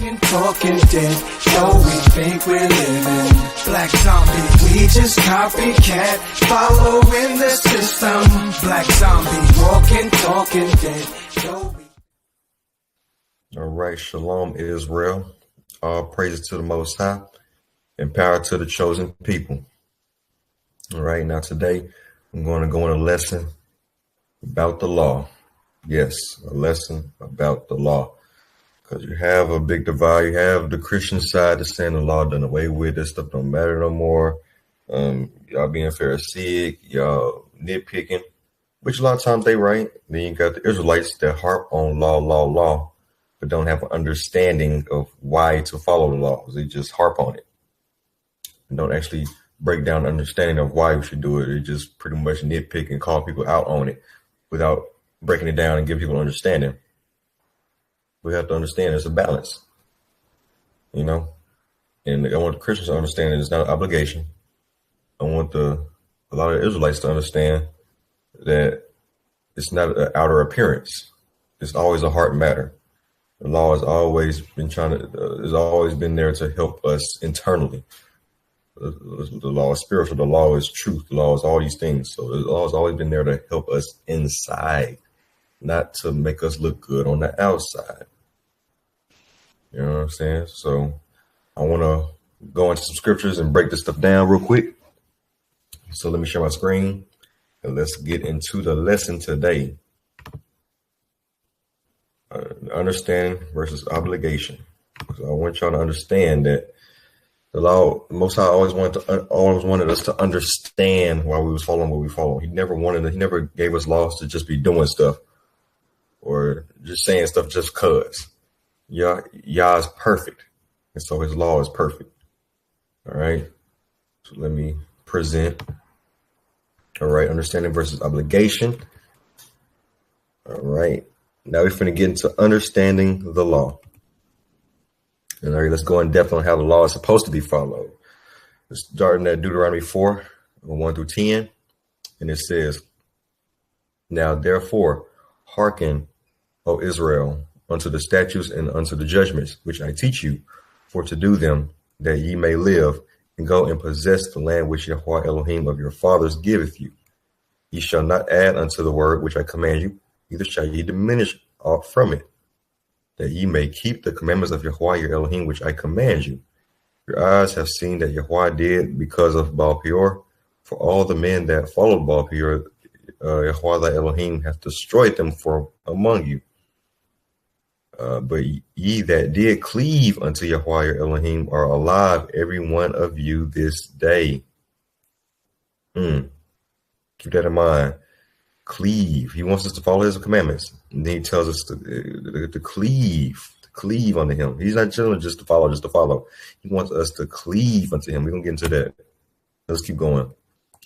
Talking dead, though we think we're living. Black zombie, we just copycat, following the system. Black zombie, walking, talking dead, though we... All right, shalom Israel. All praises to the Most High and power to the chosen people. All right, now today I'm going to go on a lesson about the law. Yes, a lesson about the law. Because you have a big divide. You have the Christian side that's saying the law done away with. This stuff don't matter no more. Y'all being Pharisaic, y'all nitpicking, which a lot of times they right. Then you got the Israelites that harp on law, but don't have an understanding of why to follow the laws. They just harp on it and don't actually break down the understanding of why we should do it. They just pretty much nitpick and call people out on it without breaking it down and giving people understanding. We have to understand it's a balance, you know, and I want the Christians to understand that it's not an obligation. I want a lot of Israelites to understand that it's not an outer appearance. It's always a heart matter. The law has always been has always been there to help us internally. The law is spiritual. The law is truth. The law is all these things. So the law has always been there to help us inside, not to make us look good on the outside. You know what I'm saying? So I want to go into some scriptures and break this stuff down real quick. So let me share my screen and let's get into the lesson today. Understanding versus obligation. So I want y'all to understand that the law, Most High always wanted us to understand why we was following what we follow. He never gave us laws to just be doing stuff or just saying stuff just cause. Yah is perfect, and so his law is perfect. All right. So let me present. All right, understanding versus obligation. All right. Now we're finna get into understanding the law. And all right, let's go in depth on how the law is supposed to be followed. Let's start in Deuteronomy 4, 1 through 10. And it says, "Now therefore hearken, O Israel, unto the statutes and unto the judgments, which I teach you, for to do them, that ye may live, and go and possess the land which Yahweh Elohim of your fathers giveth you. Ye shall not add unto the word which I command you, neither shall ye diminish aught from it, that ye may keep the commandments of Yahweh your Elohim which I command you. Your eyes have seen that Yahweh did because of Baal Peor. For all the men that followed Baal Peor, Yahweh thy Elohim hath destroyed them from among you. But ye that did cleave unto Yahweh your Elohim are alive, every one of you this day." Keep that in mind. Cleave. He wants us to follow his commandments. And then he tells us to cleave unto him. He's not just to follow. He wants us to cleave unto him. We're going to get into that. Let's keep going.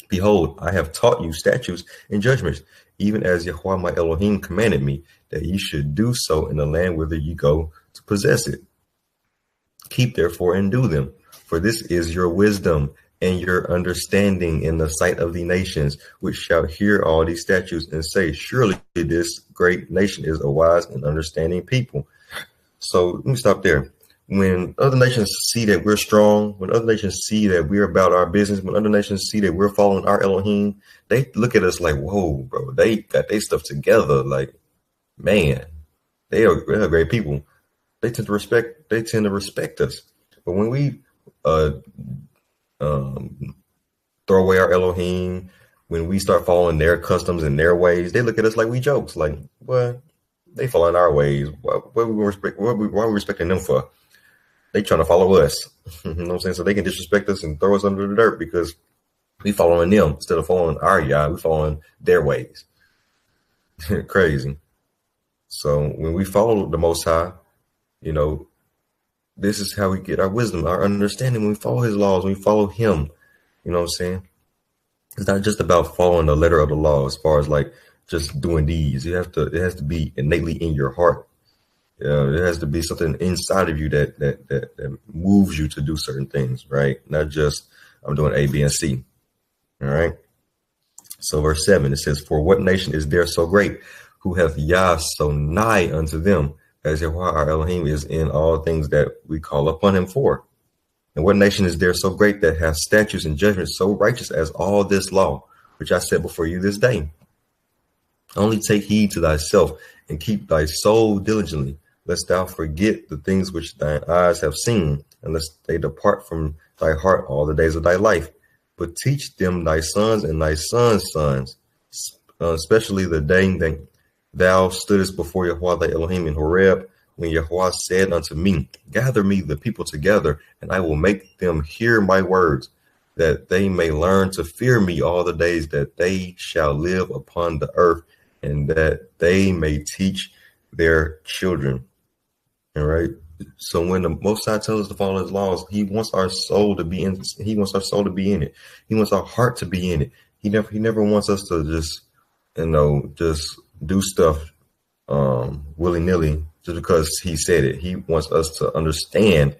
"Behold, I have taught you statutes and judgments, even as Yahweh my Elohim commanded me, that ye should do so in the land whither ye go to possess it. Keep therefore and do them, for this is your wisdom and your understanding in the sight of the nations, which shall hear all these statutes and say, surely this great nation is a wise and understanding people." So let me stop there. When other nations see that we're strong, when other nations see that we're about our business, when other nations see that we're following our Elohim, they look at us like, whoa, bro, they got their stuff together. Like, man, they're great people. They tend to respect us. But when we throw away our Elohim, when we start following their customs and their ways, they look at us like we jokes. Like, what? They following our ways. What are we respecting them for? They trying to follow us. You know what I'm saying? So they can disrespect us and throw us under the dirt because we following them instead of following our Yah. We following their ways. Crazy. So when we follow the Most High, you know, this is how we get our wisdom, our understanding. When we follow his laws, when we follow him, you know what I'm saying? It's not just about following the letter of the law as far as like just doing these. It has to be innately in your heart. It has to be something inside of you that moves you to do certain things, right? Not just I'm doing A, B, and C. All right. So verse 7, it says, "For what nation is there so great, who hath Yah so nigh unto them, as Yahweh our Elohim is in all things that we call upon him for. And what nation is there so great that has statutes and judgments so righteous as all this law, which I set before you this day? Only take heed to thyself and keep thy soul diligently, lest thou forget the things which thine eyes have seen, and lest they depart from thy heart all the days of thy life. But teach them thy sons and thy sons' sons, especially the day that thou stoodest before Yahweh thy Elohim in Horeb, when Yahweh said unto me, gather me the people together, and I will make them hear my words, that they may learn to fear me all the days that they shall live upon the earth, and that they may teach their children. All right. So when the Most High tells us to follow his laws, he wants our soul to be in. He wants our soul to be in it. He wants our heart to be in it. He never wants us to just, just do stuff willy nilly just because he said it. He wants us to understand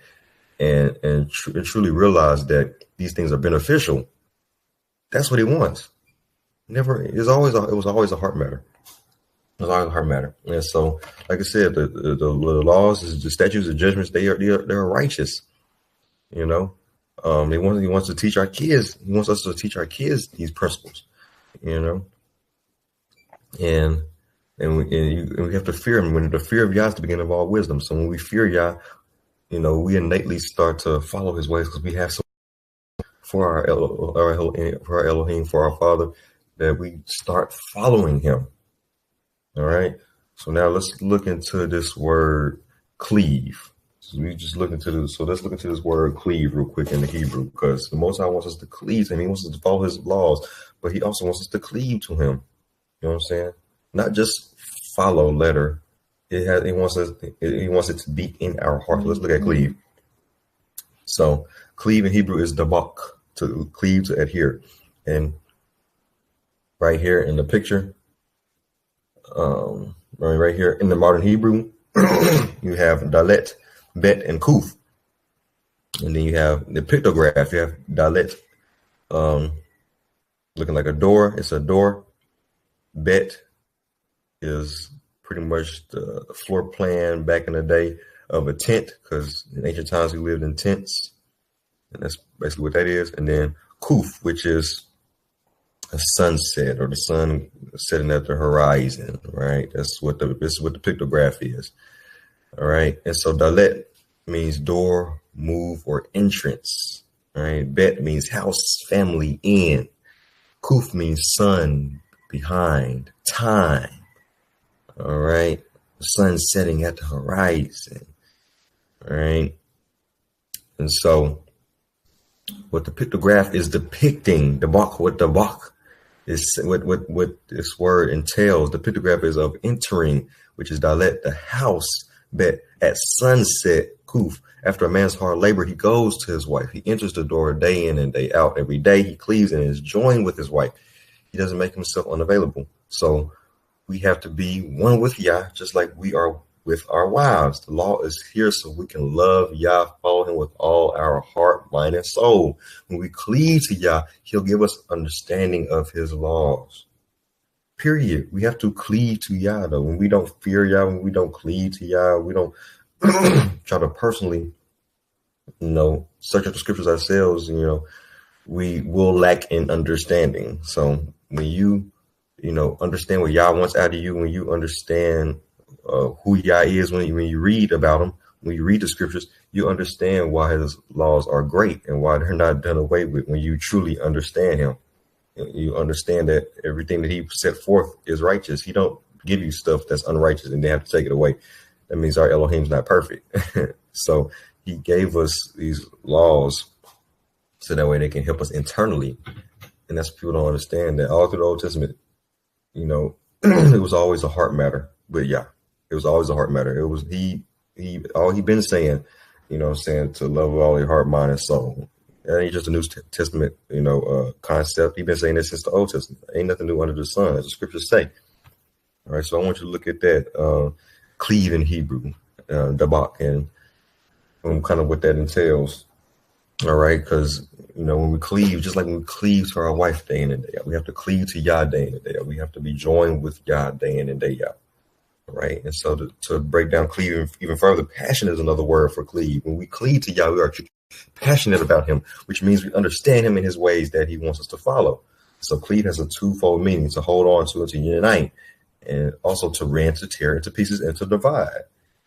and truly realize that these things are beneficial. That's what he wants. It was always a heart matter. It was always a heart matter. And so, like I said, the laws, the statutes, the judgments, they're righteous. He wants to teach our kids. He wants us to teach our kids these principles. And we have to fear him. When the fear of Yah is the beginning of all wisdom. So when we fear Yah, we innately start to follow his ways because we have so for our Elohim, for our Father, that we start following him. All right. So now let's look into this word cleave. So let's look into this word cleave real quick in the Hebrew, because the Most High wants us to cleave to him. He wants us to follow his laws, but he also wants us to cleave to him. You know what I'm saying? Not just follow letter. He wants it to be in our heart. Let's look at cleave. So cleave in Hebrew is dabak, to cleave, to adhere. And right here in the picture, right here in the modern Hebrew, you have dalet, bet, and kuf. And then you have the pictograph. You have dalet, looking like a door. It's a door. Bet is pretty much the floor plan back in the day of a tent, because in ancient times we lived in tents, and that's basically what that is. And then kuf, which is a sunset, or the sun setting at the horizon, right? This is what the pictograph is. All right. And so dalet means door, move, or entrance. All right. Bet means house, family, in. Kuf means sun, behind, time. All right. The sun setting at the horizon. All right. And so what the pictograph is depicting, what is what this word entails. The pictograph is of entering, which is dalet, the house, bet, at sunset, kuf. After a man's hard labor, he goes to his wife. He enters the door day in and day out. Every day he cleaves and is joined with his wife. He doesn't make himself unavailable. So we have to be one with Yah, just like we are with our wives. The law is here so we can love Yah, follow him with all our heart, mind, and soul. When we cleave to Yah, he'll give us understanding of his laws. Period. We have to cleave to Yah, though. When we don't fear Yah, when we don't cleave to Yah, we don't try to personally, search out the scriptures ourselves, we will lack in understanding. So when you understand what Yah wants out of you, when you understand who Yah is, when you read about him, when you read the scriptures, you understand why his laws are great and why they're not done away with. When you truly understand him, you understand that everything that he set forth is righteous. He don't give you stuff that's unrighteous and they have to take it away. That means our Elohim's not perfect. So he gave us these laws so that way they can help us internally. And that's what people don't understand, that all through the Old Testament, it was always a heart matter. But yeah, it was always a heart matter. It was all he been saying, to love with all your heart, mind, and soul. That ain't just a New Testament, concept. He's been saying this since the Old Testament. Ain't nothing new under the sun, as the scriptures say. All right, so I want you to look at that cleave in Hebrew, dabak, and kind of what that entails. All right, because when we cleave, just like when we cleave to our wife day in and day out, we have to cleave to Yah day in and day out. We have to be joined with Yah day in and day out. right? And so to break down cleave even further, passion is another word for cleave. When we cleave to Yah, we are passionate about him, which means we understand him in his ways that he wants us to follow. So cleave has a twofold meaning: to hold on to and to unite, and also to rend, to tear into pieces, and to divide.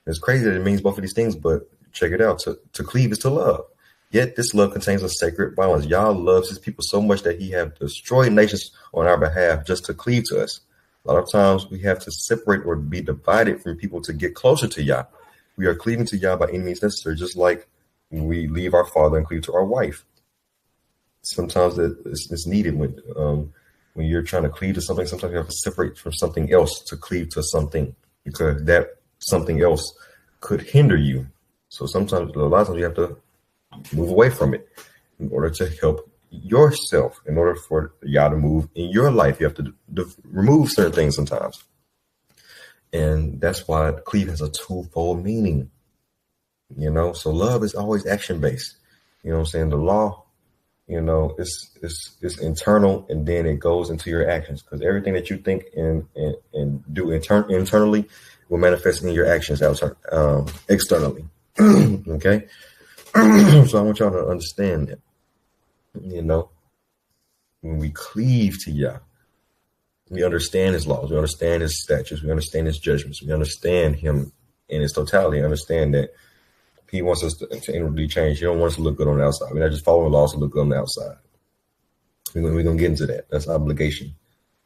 It's crazy that it means both of these things, but check it out. To cleave is to love. Yet this love contains a sacred balance. Yah loves his people so much that he have destroyed nations on our behalf just to cleave to us. A lot of times we have to separate or be divided from people to get closer to Yah. We are cleaving to Yah by any means necessary, just like when we leave our father and cleave to our wife. Sometimes it's needed when you're trying to cleave to something. Sometimes you have to separate from something else to cleave to something, because that something else could hinder you. So sometimes, a lot of times, you have to move away from it in order to help yourself. In order for Yah to move in your life, you have to remove certain things sometimes. And that's why cleave has a twofold meaning. So love is always action based. You know what I'm saying? The law, it's internal, and then it goes into your actions, because everything that you think and do internally will manifest in your actions externally. Okay. So I want y'all to understand that, when we cleave to Yah, we understand his laws, we understand his statutes, we understand his judgments, we understand him in his totality, understand that he wants us to inwardly change. He don't want us to look good on the outside. We're not just following laws to look good on the outside. We're going to get into that. That's obligation.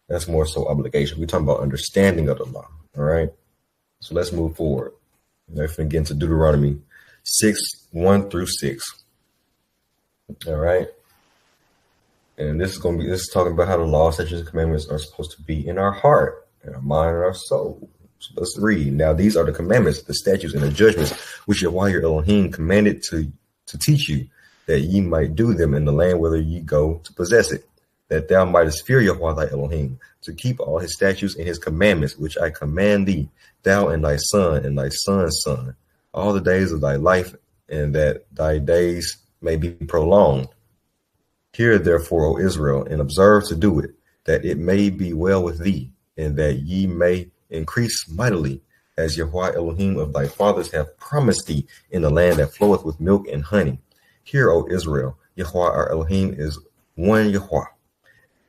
That's more so obligation. We're talking about understanding of the law. All right. So let's move forward. Let's get into Deuteronomy 6:1-6. All right. And this is talking about how the law, statutes, and commandments are supposed to be in our heart, in our mind, and our soul. So let's read. Now, these are the commandments, the statutes, and the judgments which Yahweh your Elohim commanded to teach you, that ye might do them in the land whither ye go to possess it, that thou mightest fear Yahweh thy Elohim, to keep all his statutes and his commandments, which I command thee, thou and thy son and thy son's son, all the days of thy life, and that thy days may be prolonged. Hear therefore, O Israel, and observe to do it, that it may be well with thee, and that ye may increase mightily, as Yahweh Elohim of thy fathers have promised thee, in the land that floweth with milk and honey. Hear, O Israel, Yahweh our Elohim is one Yahweh.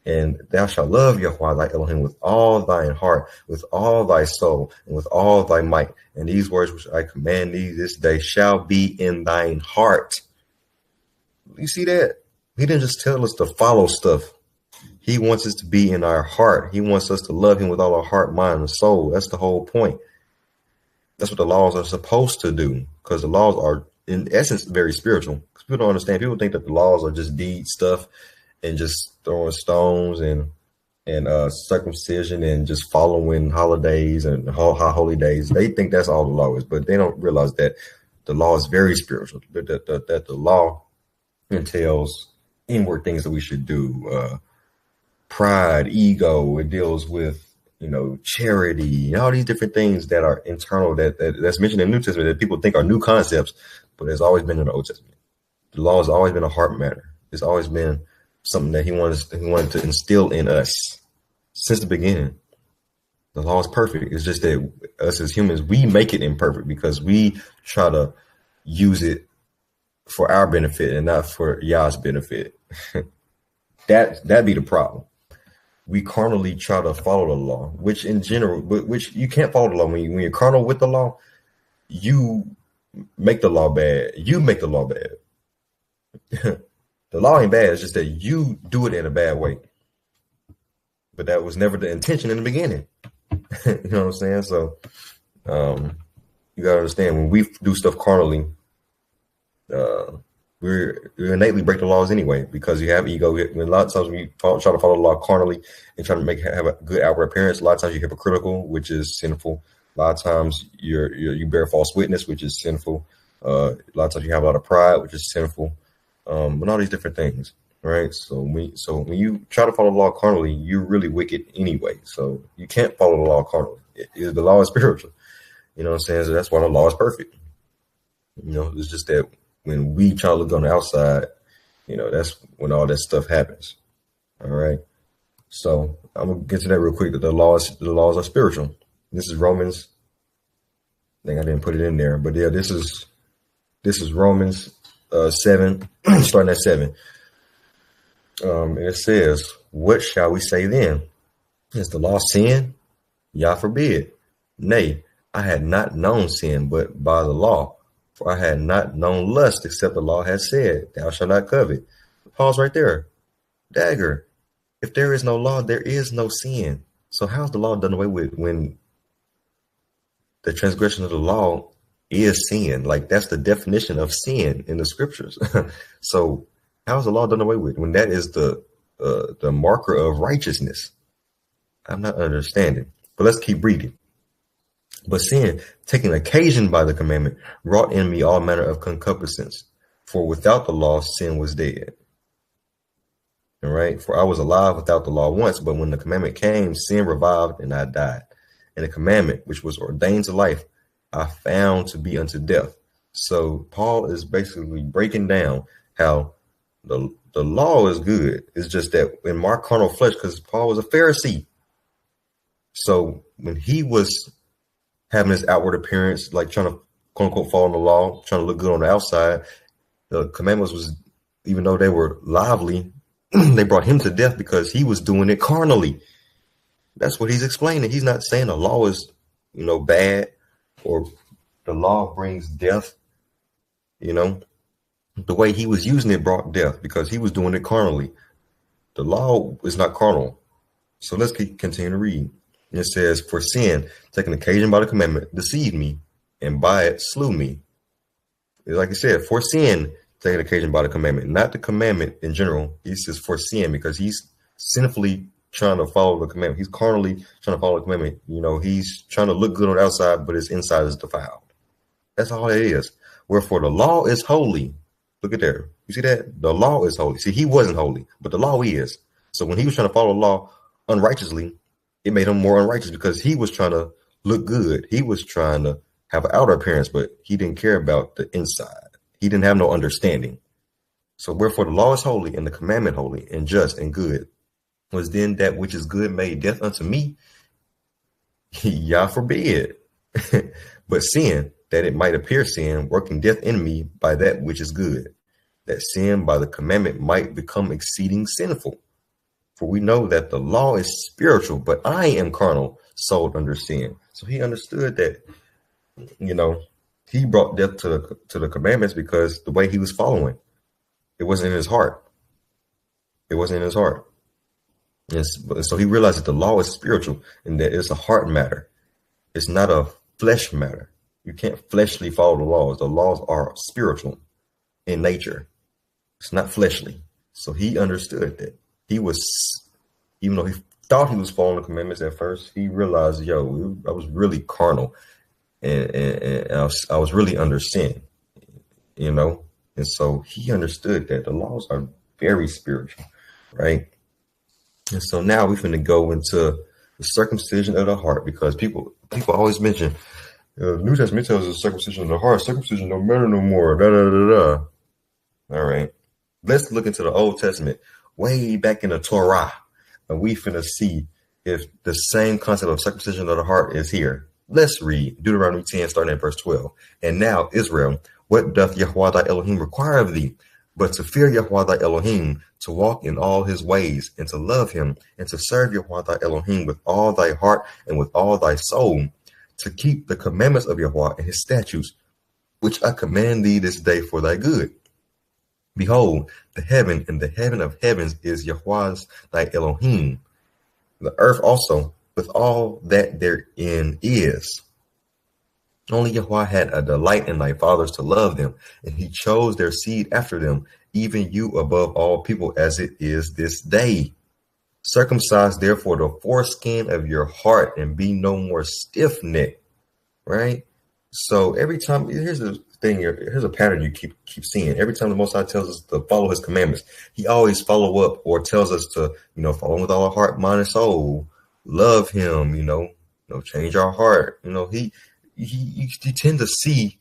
And thou shalt love Yahweh thy Elohim with all thine heart, with all thy soul, and with all thy might. And these words which I command thee this day shall be in thine heart. You see that? He didn't just tell us to follow stuff. He wants us to be in our heart. He wants us to love him with all our heart, mind, and soul. That's the whole point. That's what the laws are supposed to do, because the laws are, in essence, very spiritual. Because people don't understand. People think that the laws are just deed stuff and just throwing stones and circumcision and just following holidays and holy days. They think that's all the law is, but they don't realize that the law is very spiritual. That the law entails inward things that we should do. Pride, ego. It deals with charity, and all these different things that are internal that's mentioned in the New Testament that people think are new concepts, but it's always been in the Old Testament. The law has always been a heart matter. It's always been something that he wanted to instill in us since the beginning. The law is perfect. It's just that us as humans, we make it imperfect because we try to use it for our benefit and not for Yah's benefit. That'd be the problem. We carnally try to follow the law, which in general, which you can't follow the law. When you're carnal with the law, you make the law bad. You make the law bad. The law ain't bad. It's just that you do it in a bad way. But that was never the intention in the beginning. You know what I'm saying? So you got to understand, when we do stuff carnally, we innately break the laws anyway, because you have ego. A lot of times when you try to follow the law carnally and try to have a good outward appearance, a lot of times you're hypocritical, which is sinful. A lot of times you bear false witness, which is sinful. A lot of times you have a lot of pride, which is sinful. And all these different things, right? So when you try to follow the law carnally, you're really wicked anyway. So you can't follow the law carnally. The law is spiritual. You know what I'm saying? So that's why the law is perfect. It's just that when we try to look on the outside, that's when all that stuff happens. All right. So I'm gonna get to that real quick. That the laws are spiritual. This is Romans think I didn't put it in there, but yeah, this is Romans 7, starting at 7. And it says, "What shall we say then? Is the law sin? Yah forbid. Nay, I had not known sin but by the law, for I had not known lust except the law had said, Thou shalt not covet." Pause right there. Dagger. If there is no law, there is no sin. So how's the law done away with when the transgression of the law is sin? Like, that's the definition of sin in the scriptures. So how is the law done away with when that is the marker of righteousness? I'm not understanding. But let's keep reading. "But sin, taking occasion by the commandment, wrought in me all manner of concupiscence. For without the law, sin was dead." All right. "For I was alive without the law once, but when the commandment came, sin revived and I died. And the commandment, which was ordained to life, I found to be unto death." So Paul is basically breaking down how the law is good. It's just that in my carnal flesh, because Paul was a Pharisee. So when he was having his outward appearance, like trying to quote unquote follow the law, trying to look good on the outside, the commandments was, even though they were lively, they brought him to death because he was doing it carnally. That's what he's explaining. He's not saying the law is, bad or the law brings death. The way he was using it brought death because he was doing it carnally. The law is not carnal. So let's continue to read. It says, "For sin, taking occasion by the commandment, deceived me, and by it slew me." Like I said, for sin, taking occasion by the commandment, not the commandment in general. He says for sin because he's sinfully trying to follow the commandment. He's carnally trying to follow the commandment. He's trying to look good on the outside, but his inside is defiled. That's all it is. "Wherefore the law is holy." Look at there. You see that? The law is holy. See, he wasn't holy, but the law is. So when he was trying to follow the law unrighteously, it made him more unrighteous because he was trying to look good. He was trying to have an outer appearance, but he didn't care about the inside. He didn't have no understanding. So wherefore the law is holy and the commandment holy and just and good. Was then that which is good made death unto me? Yah forbid. But sin, that it might appear sin, working death in me by that which is good, that sin by the commandment might become exceeding sinful. For we know that the law is spiritual, but I am carnal, sold under sin. So he understood that, he brought death to the commandments because the way he was following, it wasn't in his heart. It wasn't in his heart. And so he realized that the law is spiritual and that it's a heart matter. It's not a flesh matter. You can't fleshly follow the laws. The laws are spiritual in nature. It's not fleshly. So he understood that. He was, even though he thought he was following the commandments at first, he realized, I was really carnal and I was really under sin, And so he understood that the laws are very spiritual, right? And so now we're going to go into the circumcision of the heart because people always mention the New Testament tells us circumcision of the heart. Circumcision don't matter no more. Da, da, da, da. All right. Let's look into the Old Testament, way back in the Torah, and we finna see if the same concept of circumcision of the heart is here. Let's read Deuteronomy 10, starting at verse 12. "And now, Israel, what doth Yahweh thy Elohim require of thee, but to fear Yahweh thy Elohim, to walk in all his ways, and to love him, and to serve Yahweh thy Elohim with all thy heart and with all thy soul, to keep the commandments of Yahweh and his statutes, which I command thee this day for thy good. Behold, the heaven and the heaven of heavens is Yahweh's thy Elohim, the earth also with all that therein is. Only Yahweh had a delight in thy fathers to love them, and he chose their seed after them, even you above all people as it is this day. Circumcise therefore the foreskin of your heart and be no more stiff-necked." Right? So every time, here's the thing, here's a pattern you keep seeing. Every time the Most High tells us to follow his commandments, he always follow up or tells us to, follow him with all our heart, mind, and soul, love him, change our heart. You tend to see,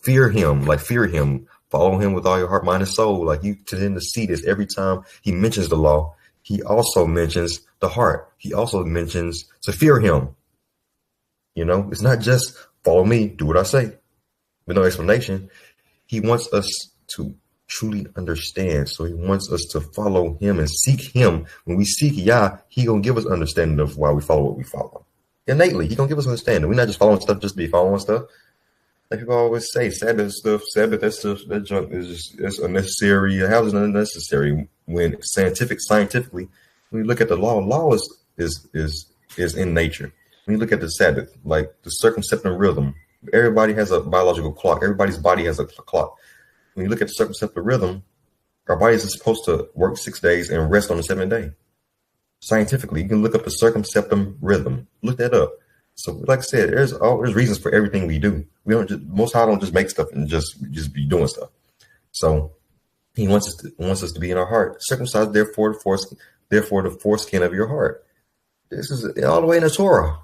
fear him, follow him with all your heart, mind, and soul. Like you tend to see this every time he mentions the law. He also mentions the heart. He also mentions to fear him. It's not just follow me, do what I say. With no explanation. He wants us to truly understand. So he wants us to follow him and seek him. When we seek Yah, he gonna give us understanding of why we follow what we follow. Innately, he gonna give us understanding. We're not just following stuff just to be following stuff. Like people always say, Sabbath stuff, that junk is just it's unnecessary. How is it unnecessary? When scientifically, when you look at the law is in nature. When you look at the Sabbath, like the circumceptive rhythm, everybody has a biological clock. Everybody's body has a clock. When you look at the circumceptive rhythm, our bodies are supposed to work 6 days and rest on the 7th day. Scientifically, you can look up the circumceptive rhythm. Look that up. So, like I said, there's reasons for everything we do. We don't just Most High don't just make stuff and just be doing stuff. So, he wants us to be in our heart. Circumcised, therefore the foreskin of your heart. This is all the way in the Torah.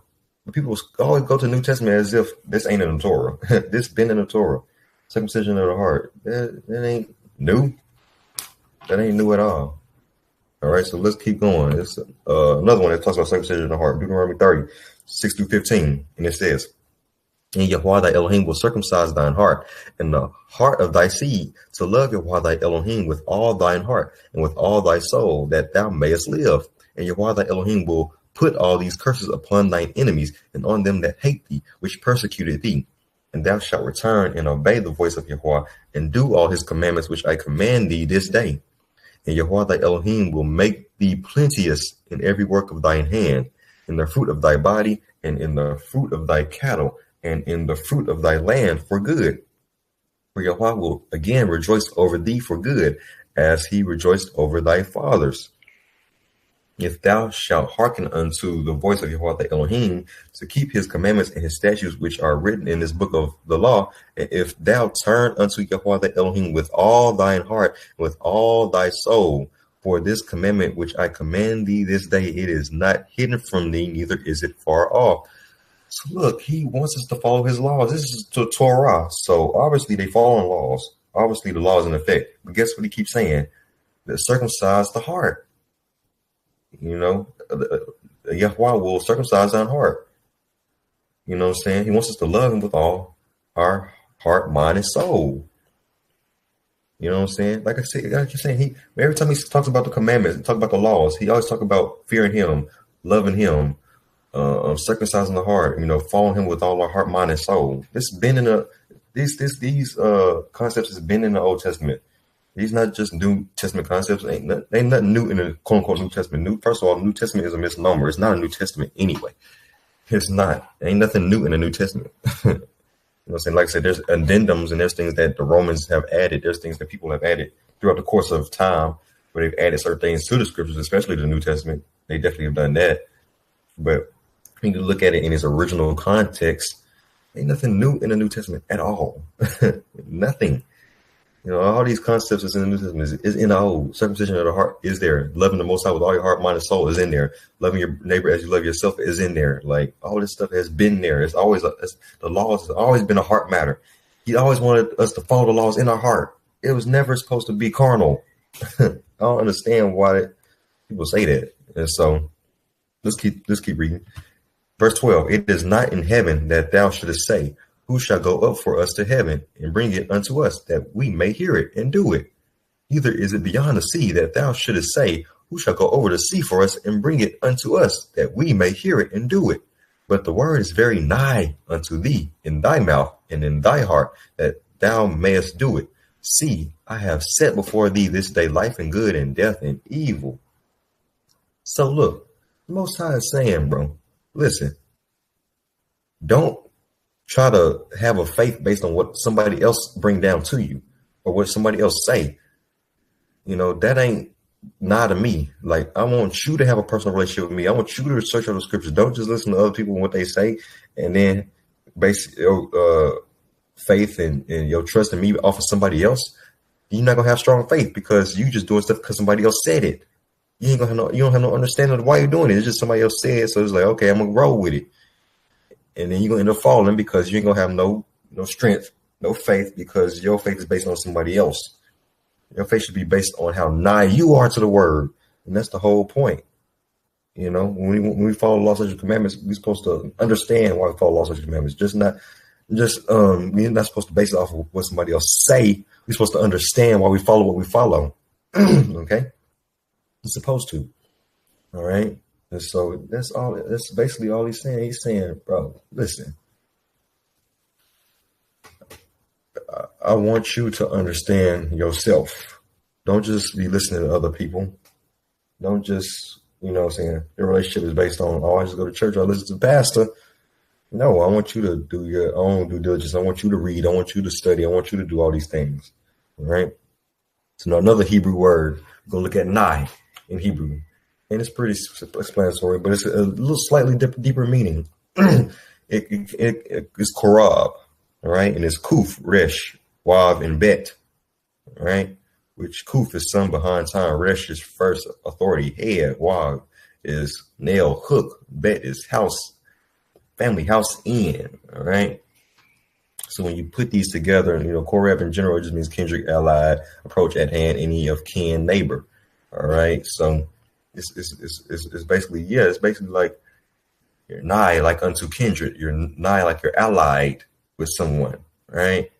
People always go to the New Testament as if this ain't in the Torah. This been in the Torah. Circumcision of the heart. That ain't new. That ain't new at all. All right, so let's keep going. It's another one that talks about circumcision of the heart. Deuteronomy 30, 6 through 15. And it says, and Yahweh thy Elohim will circumcise thine heart and the heart of thy seed to love Yahweh thy Elohim with all thine heart and with all thy soul, that thou mayest live. And Yahweh thy Elohim will put all these curses upon thine enemies and on them that hate thee, which persecuted thee. And thou shalt return and obey the voice of Yahweh and do all his commandments which I command thee this day. And Yahweh thy Elohim will make thee plenteous in every work of thine hand, in the fruit of thy body, and in the fruit of thy cattle, and in the fruit of thy land for good. For Yahweh will again rejoice over thee for good, as he rejoiced over thy fathers. If thou shalt hearken unto the voice of Yahweh thy Elohim, to keep his commandments and his statutes which are written in this book of the law, and if thou turn unto Yahweh thy Elohim with all thine heart, and with all thy soul, for this commandment which I command thee this day, it is not hidden from thee, neither is it far off. So look, he wants us to follow his laws. This is the Torah. So obviously they follow laws. Obviously the law is in effect. But guess what he keeps saying? That circumcise the heart. You know, Yahweh will circumcise our heart. You know what I'm saying? He wants us to love him with all our heart, mind, and soul. You know what I'm saying? Like I said, I keep saying every time he talks about the commandments, talk about the laws, he always talk about fearing him, loving him, circumcising the heart, you know, following him with all our heart, mind, and soul. This been in these concepts has been in the Old Testament. These not just New Testament concepts. Ain't nothing new in the quote unquote New Testament. First of all, New Testament is a misnomer. It's not a New Testament anyway. It's not. Ain't nothing new in the New Testament. You know what I'm saying? Like I said, there's addendums and there's things that the Romans have added. There's things that people have added throughout the course of time where they've added certain things to the scriptures, especially the New Testament. They definitely have done that. But when you look at it in its original context, ain't nothing new in the New Testament at all. Nothing. You know, all these concepts is in the New Testament is in the Old. Circumcision of the heart is there. Loving the Most High with all your heart, mind, and soul is in there. Loving your neighbor as you love yourself is in there. Like all this stuff has been there. It's always the laws has always been a heart matter. He always wanted us to follow the laws in our heart. It was never supposed to be carnal. I don't understand why people say that. And so let's keep reading. Verse 12. It is not in heaven that thou shouldest say, who shall go up for us to heaven and bring it unto us, that we may hear it and do it? Neither is it beyond the sea that thou shouldest say, who shall go over the sea for us and bring it unto us, that we may hear it and do it? But the word is very nigh unto thee, in thy mouth and in thy heart, that thou mayest do it. See, I have set before thee this day life and good, and death and evil. So look, the Most High is saying, bro, listen, don't try to have a faith based on what somebody else bring down to you or what somebody else say. You know, that ain't nigh to me. Like, I want you to have a personal relationship with me. I want you to search out the scriptures. Don't just listen to other people and what they say and then base your faith and your trust in me off of somebody else. You're not gonna have strong faith because you just doing stuff because somebody else said it. You ain't gonna have you don't have no understanding of why you're doing it. It's just somebody else said, so it's like, okay, I'm gonna roll with it. And then you're going to end up falling because you ain't going to have no strength, no faith, because your faith is based on somebody else. Your faith should be based on how nigh you are to the word. And that's the whole point. You know, when we follow law, such commandments, we're supposed to understand why we follow law, such commandments. Just not Just we're not supposed to base it off of what somebody else say. We're supposed to understand why we follow what we follow. Okay, you're supposed to. All right. And so that's all. That's basically all he's saying. He's saying, bro, listen. I want you to understand yourself. Don't just be listening to other people. Don't just, what I'm saying, your relationship is based on, oh, I just go to church, I listen to the pastor. No, I want you to do your own due diligence. I want you to read. I want you to study. I want you to do all these things. All right. So now another Hebrew word, we're going to look at nai in Hebrew. And it's pretty explanatory, but it's a little slightly deeper meaning. It's korab, all right? And it's kuf, resh, wav, and bet, all right? Which kuf is son behind time, resh is first authority, head, wav is nail, hook, bet is house, family, house in, all right? So when you put these together, korab in general, it just means kindred, allied, approach at hand, any of kin, neighbor, all right? So it's basically, it's basically like you're nigh like unto kindred. You're nigh like you're allied with someone, right?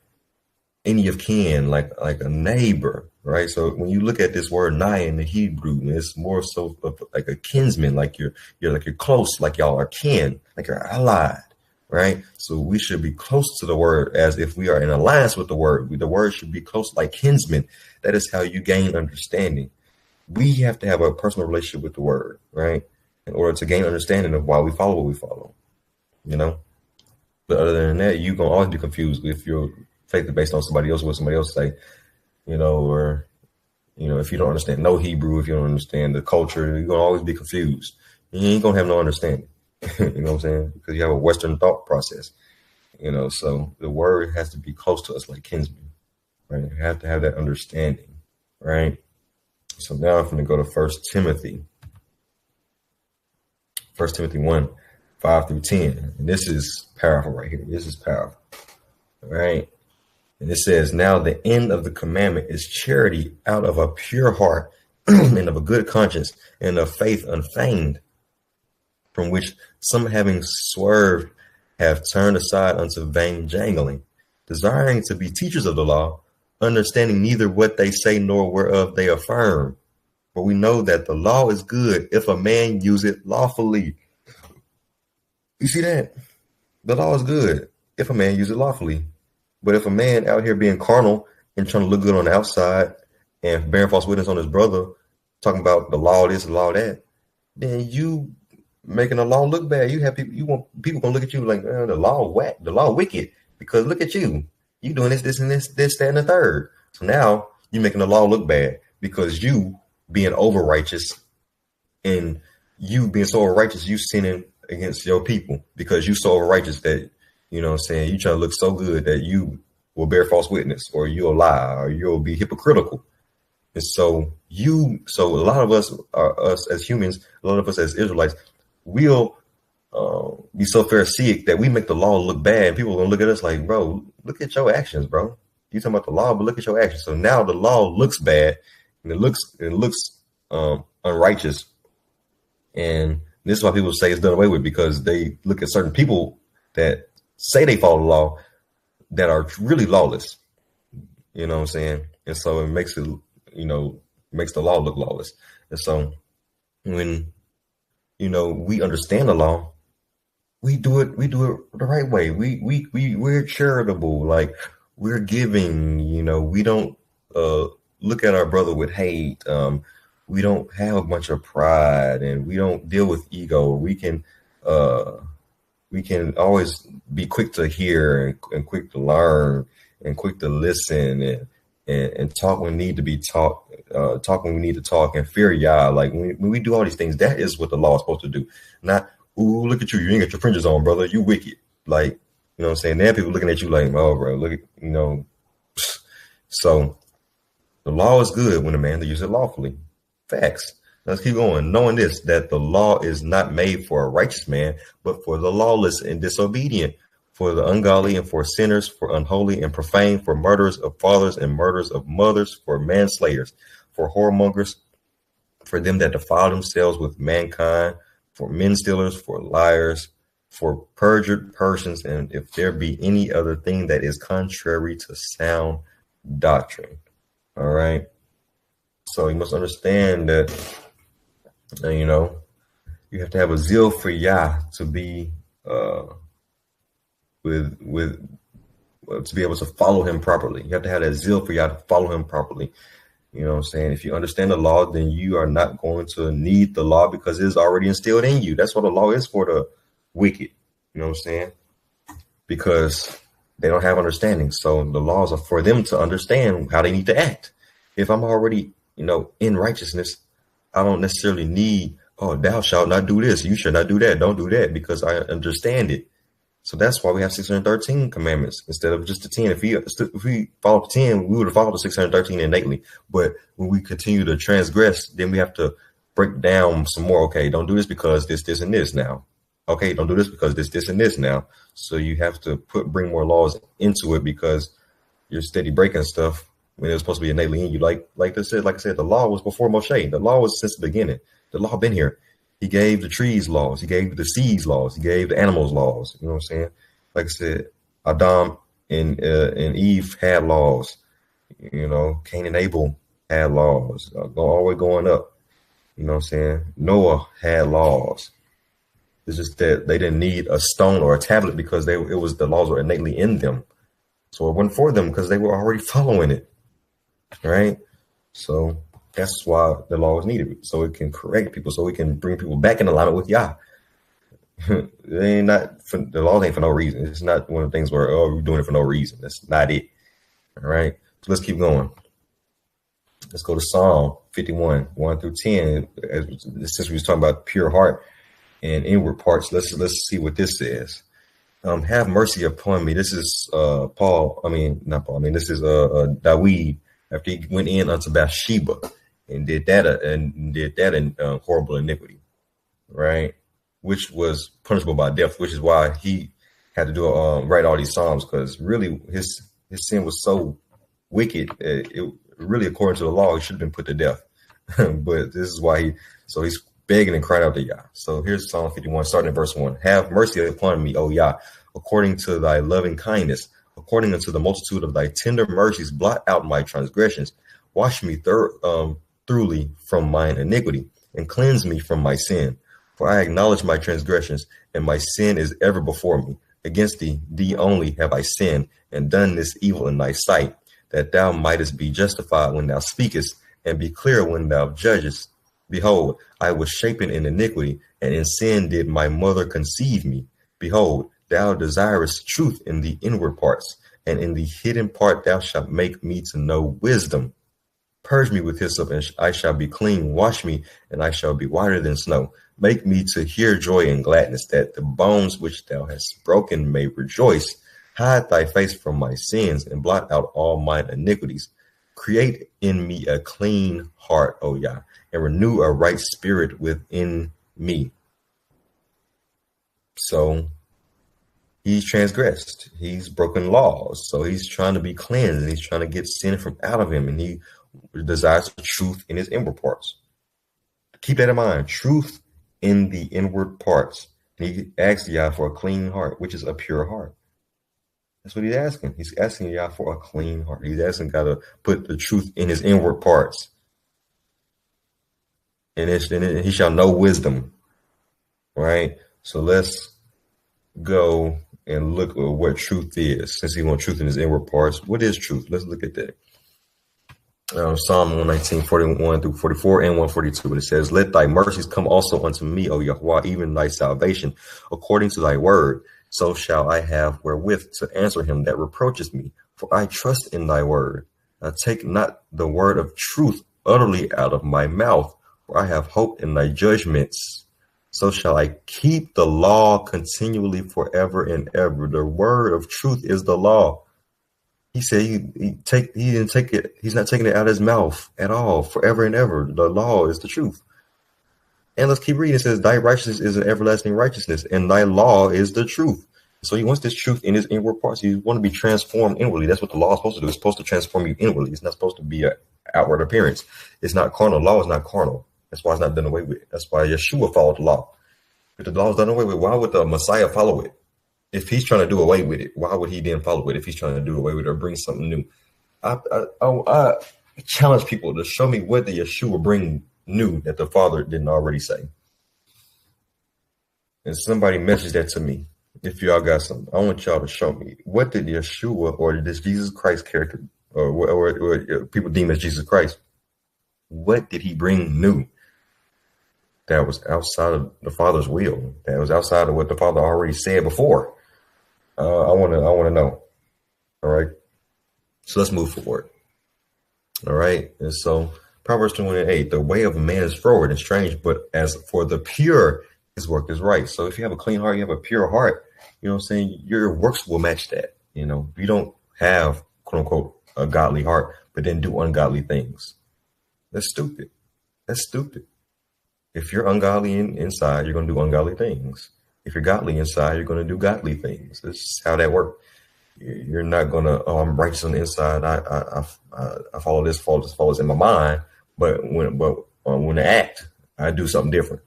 Any of kin, like a neighbor, right? So when you look at this word nigh in the Hebrew, it's more so of like a kinsman, like you're close, like y'all are kin, like you're allied, right? So we should be close to the word as if we are in alliance with the word. The word should be close like kinsmen. That is how you gain understanding. We have to have a personal relationship with the word, right? In order to gain understanding of why we follow what we follow, But other than that, you're going to always be confused if your faith is based on somebody else, what somebody else say, or, if you don't understand no Hebrew, if you don't understand the culture, you're going to always be confused. You ain't going to have no understanding, you know what I'm saying? Because you have a Western thought process, so the word has to be close to us like kinsmen, right? You have to have that understanding, right? So now I'm going to go to 1 Timothy. 1 Timothy 1, 5 through 10. And this is powerful right here. This is powerful. All right. And it says, now the end of the commandment is charity out of a pure heart and of a good conscience and of faith unfeigned, from which some having swerved have turned aside unto vain jangling, desiring to be teachers of the law, understanding neither what they say nor whereof they affirm. For we know that the law is good if a man use it lawfully. You see that? The law is good if a man use it lawfully. But if a man out here being carnal and trying to look good on the outside and bearing false witness on his brother, talking about the law this, the law that, then you making the law look bad. You have people gonna look at you like the law whack, the law wicked, because look at you. You doing this, and this, that, and the third. So now you're making the law look bad because you being over righteous and you being so over righteous, you sinning against your people because you so over righteous that, you trying to look so good that you will bear false witness or you'll lie or you'll be hypocritical. And so a lot of us as humans, a lot of us as Israelites, we'll be so Pharisaic that we make the law look bad. People are gonna look at us like, bro, look at your actions, bro. You talking about the law, but look at your actions. So now the law looks bad and it looks unrighteous. And this is why people say it's done away with, because they look at certain people that say they follow the law that are really lawless. You know what I'm saying? And so it makes it, makes the law look lawless. And so when, we understand the law, we do it the right way. We're charitable, like we're giving, we don't look at our brother with hate. We don't have a bunch of pride and we don't deal with ego. We can always be quick to hear and quick to learn and quick to listen and talk when need to be taught, talk when we need to talk, and fear Yah. Like when we do all these things, that is what the law is supposed to do. Not, ooh, look at you, you ain't got your fringes on, brother, you wicked. Like, you know what I'm saying? Now people looking at you like, oh, bro, look at, So the law is good when a man uses it lawfully. Facts. Let's keep going. Knowing this, that the law is not made for a righteous man, but for the lawless and disobedient, for the ungodly and for sinners, for unholy and profane, for murderers of fathers and murderers of mothers, for manslayers, for whoremongers, for them that defile themselves with mankind, for men stealers, for liars, for perjured persons, and if there be any other thing that is contrary to sound doctrine. All right. So you must understand that, you have to have a zeal for Yah to be to be able to follow him properly. You have to have that zeal for Yah to follow him properly. You know what I'm saying? If you understand the law, then you are not going to need the law because it is already instilled in you. That's what the law is for the wicked. You know what I'm saying? Because they don't have understanding. So the laws are for them to understand how they need to act. If I'm already, in righteousness, I don't necessarily need, oh, thou shalt not do this. You should not do that. Don't do that, because I understand it. So that's why we have 613 commandments instead of just the 10. If we follow the 10, we would have followed the 613 innately. But when we continue to transgress, then we have to break down some more. Okay, don't do this because this, and this now. Okay, don't do this because this, and this now. So you have to bring more laws into it because you're steady breaking stuff when it was supposed to be innately in you. Like I said, the law was before Moshe. The law was since the beginning. The law been here. He gave the trees laws. He gave the seas laws. He gave the animals laws. You know what I'm saying? Like I said, Adam and Eve had laws. Cain and Abel had laws. All the way going up. You know what I'm saying? Noah had laws. It's just that they didn't need a stone or a tablet because the laws were innately in them. So it wasn't for them because they were already following it. Right? So that's why the law was needed, so it can correct people, so we can bring people back in alignment with Yah. The law ain't for no reason. It's not one of the things where, we're doing it for no reason. That's not it. All right. So let's keep going. Let's go to Psalm 51, 1 through 10. Since we was talking about pure heart and inward parts, let's see what this says. Have mercy upon me. This is not Paul. This is Dawid after he went in unto Bathsheba and did that in horrible iniquity, right? Which was punishable by death, which is why he had to do write all these psalms, because really his sin was so wicked. It really, according to the law, he should have been put to death. But this is why he's begging and crying out to Yah. So here's Psalm 51, starting in verse 1. Have mercy upon me, O Yah, according to thy loving kindness, according unto the multitude of thy tender mercies, blot out my transgressions. Wash me thoroughly from mine iniquity, and cleanse me from my sin. For I acknowledge my transgressions, and my sin is ever before me. Against thee only have I sinned, and done this evil in thy sight, that thou mightest be justified when thou speakest, and be clear when thou judgest. Behold, I was shapen in iniquity, and in sin did my mother conceive me. Behold, thou desirest truth in the inward parts, and in the hidden part thou shalt make me to know wisdom. Purge me with hyssop, and I shall be clean. Wash me, and I shall be whiter than snow. Make me to hear joy and gladness, that the bones which thou hast broken may rejoice. Hide thy face from my sins, and blot out all mine iniquities. Create in me a clean heart, O Yah, and renew a right spirit within me. So he's transgressed. He's broken laws. So he's trying to be cleansed, and he's trying to get sin from out of him, and he desires truth in his inward parts. Keep that in mind. Truth in the inward parts. And he asks Yah for a clean heart, which is a pure heart. That's what he's asking. He's asking Yah for a clean heart. He's asking God to put the truth in his inward parts. And he shall know wisdom. Right? So let's go and look at what truth is. Since he wants truth in his inward parts, what is truth? Let's look at that. Psalm 119, 41 through 44 and 142. It says, let thy mercies come also unto me, O Yahweh, even thy salvation, according to thy word. So shall I have wherewith to answer him that reproacheth me. For I trust in thy word. I take not the word of truth utterly out of my mouth, for I have hope in thy judgments. So shall I keep the law continually forever and ever. The word of truth is the law. He said he didn't take it. He's not taking it out of his mouth at all, forever and ever. The law is the truth. And let's keep reading. It says, thy righteousness is an everlasting righteousness, and thy law is the truth. So he wants this truth in his inward parts. He wants to be transformed inwardly. That's what the law is supposed to do. It's supposed to transform you inwardly. It's not supposed to be an outward appearance. It's not carnal. Law is not carnal. That's why it's not done away with. That's why Yeshua followed the law. If the law is done away with, why would the Messiah follow it? If he's trying to do away with it, why would he then follow it if he's trying to do away with it or bring something new? I challenge people to show me what the Yeshua bring new that the Father didn't already say. And somebody message that to me. If y'all got something, I want y'all to show me what did Yeshua or this Jesus Christ character or people deem as Jesus Christ, what did he bring new that was outside of the Father's will, that was outside of what the Father already said before? I want to know. All right. So let's move forward. All right. And so Proverbs 28, the way of a man is forward and strange, but as for the pure, his work is right. So if you have a clean heart, you have a pure heart, you know what I'm saying? Your works will match that. You know, you don't have, quote unquote, a godly heart, but then do ungodly things. That's stupid. That's stupid. If you're ungodly inside, you're going to do ungodly things. If you're godly inside, you're going to do godly things. This is how that works. You're not going to, oh, I'm righteous on the inside. I follow this, follow this in my mind. But when I act, I do something different.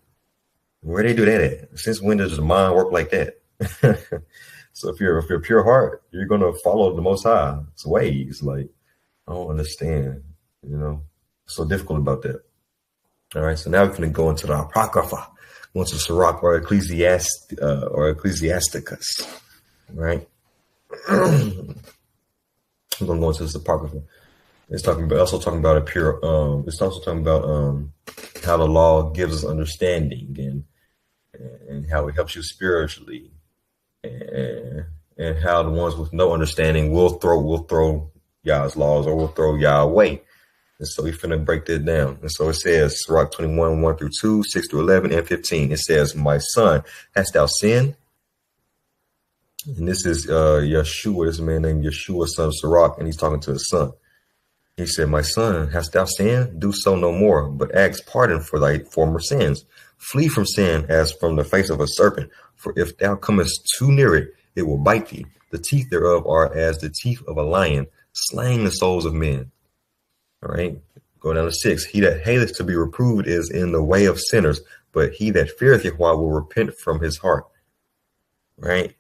Where they do that at? Since when does the mind work like that? So if you're pure heart, you're going to follow the Most High's ways. Like, I don't understand, you know, it's so difficult about that. All right. So now we're going to go into the Apocrypha, go into Sirach or Ecclesiasticus, right? I'm going to go into this Apocrypha. It's also talking about a pure, it's also talking about how the law gives us understanding and how it helps you spiritually, and how the ones with no understanding will throw Yah's laws or will throw Yah away. And so we're finna break that down. And so it says, Sirach 21, 1 through 2, 6 through 11, and 15. It says, my son, hast thou sinned? And this is Yeshua, this man named Yeshua, son of Sirach, and he's talking to his son. He said, my son, hast thou sinned? Do so no more, but ask pardon for thy former sins. Flee from sin as from the face of a serpent, for if thou comest too near it, it will bite thee. The teeth thereof are as the teeth of a lion, slaying the souls of men. All right, go down to 6. He that hateth to be reproved is in the way of sinners, but he that feareth Yahweh will repent from his heart. Right?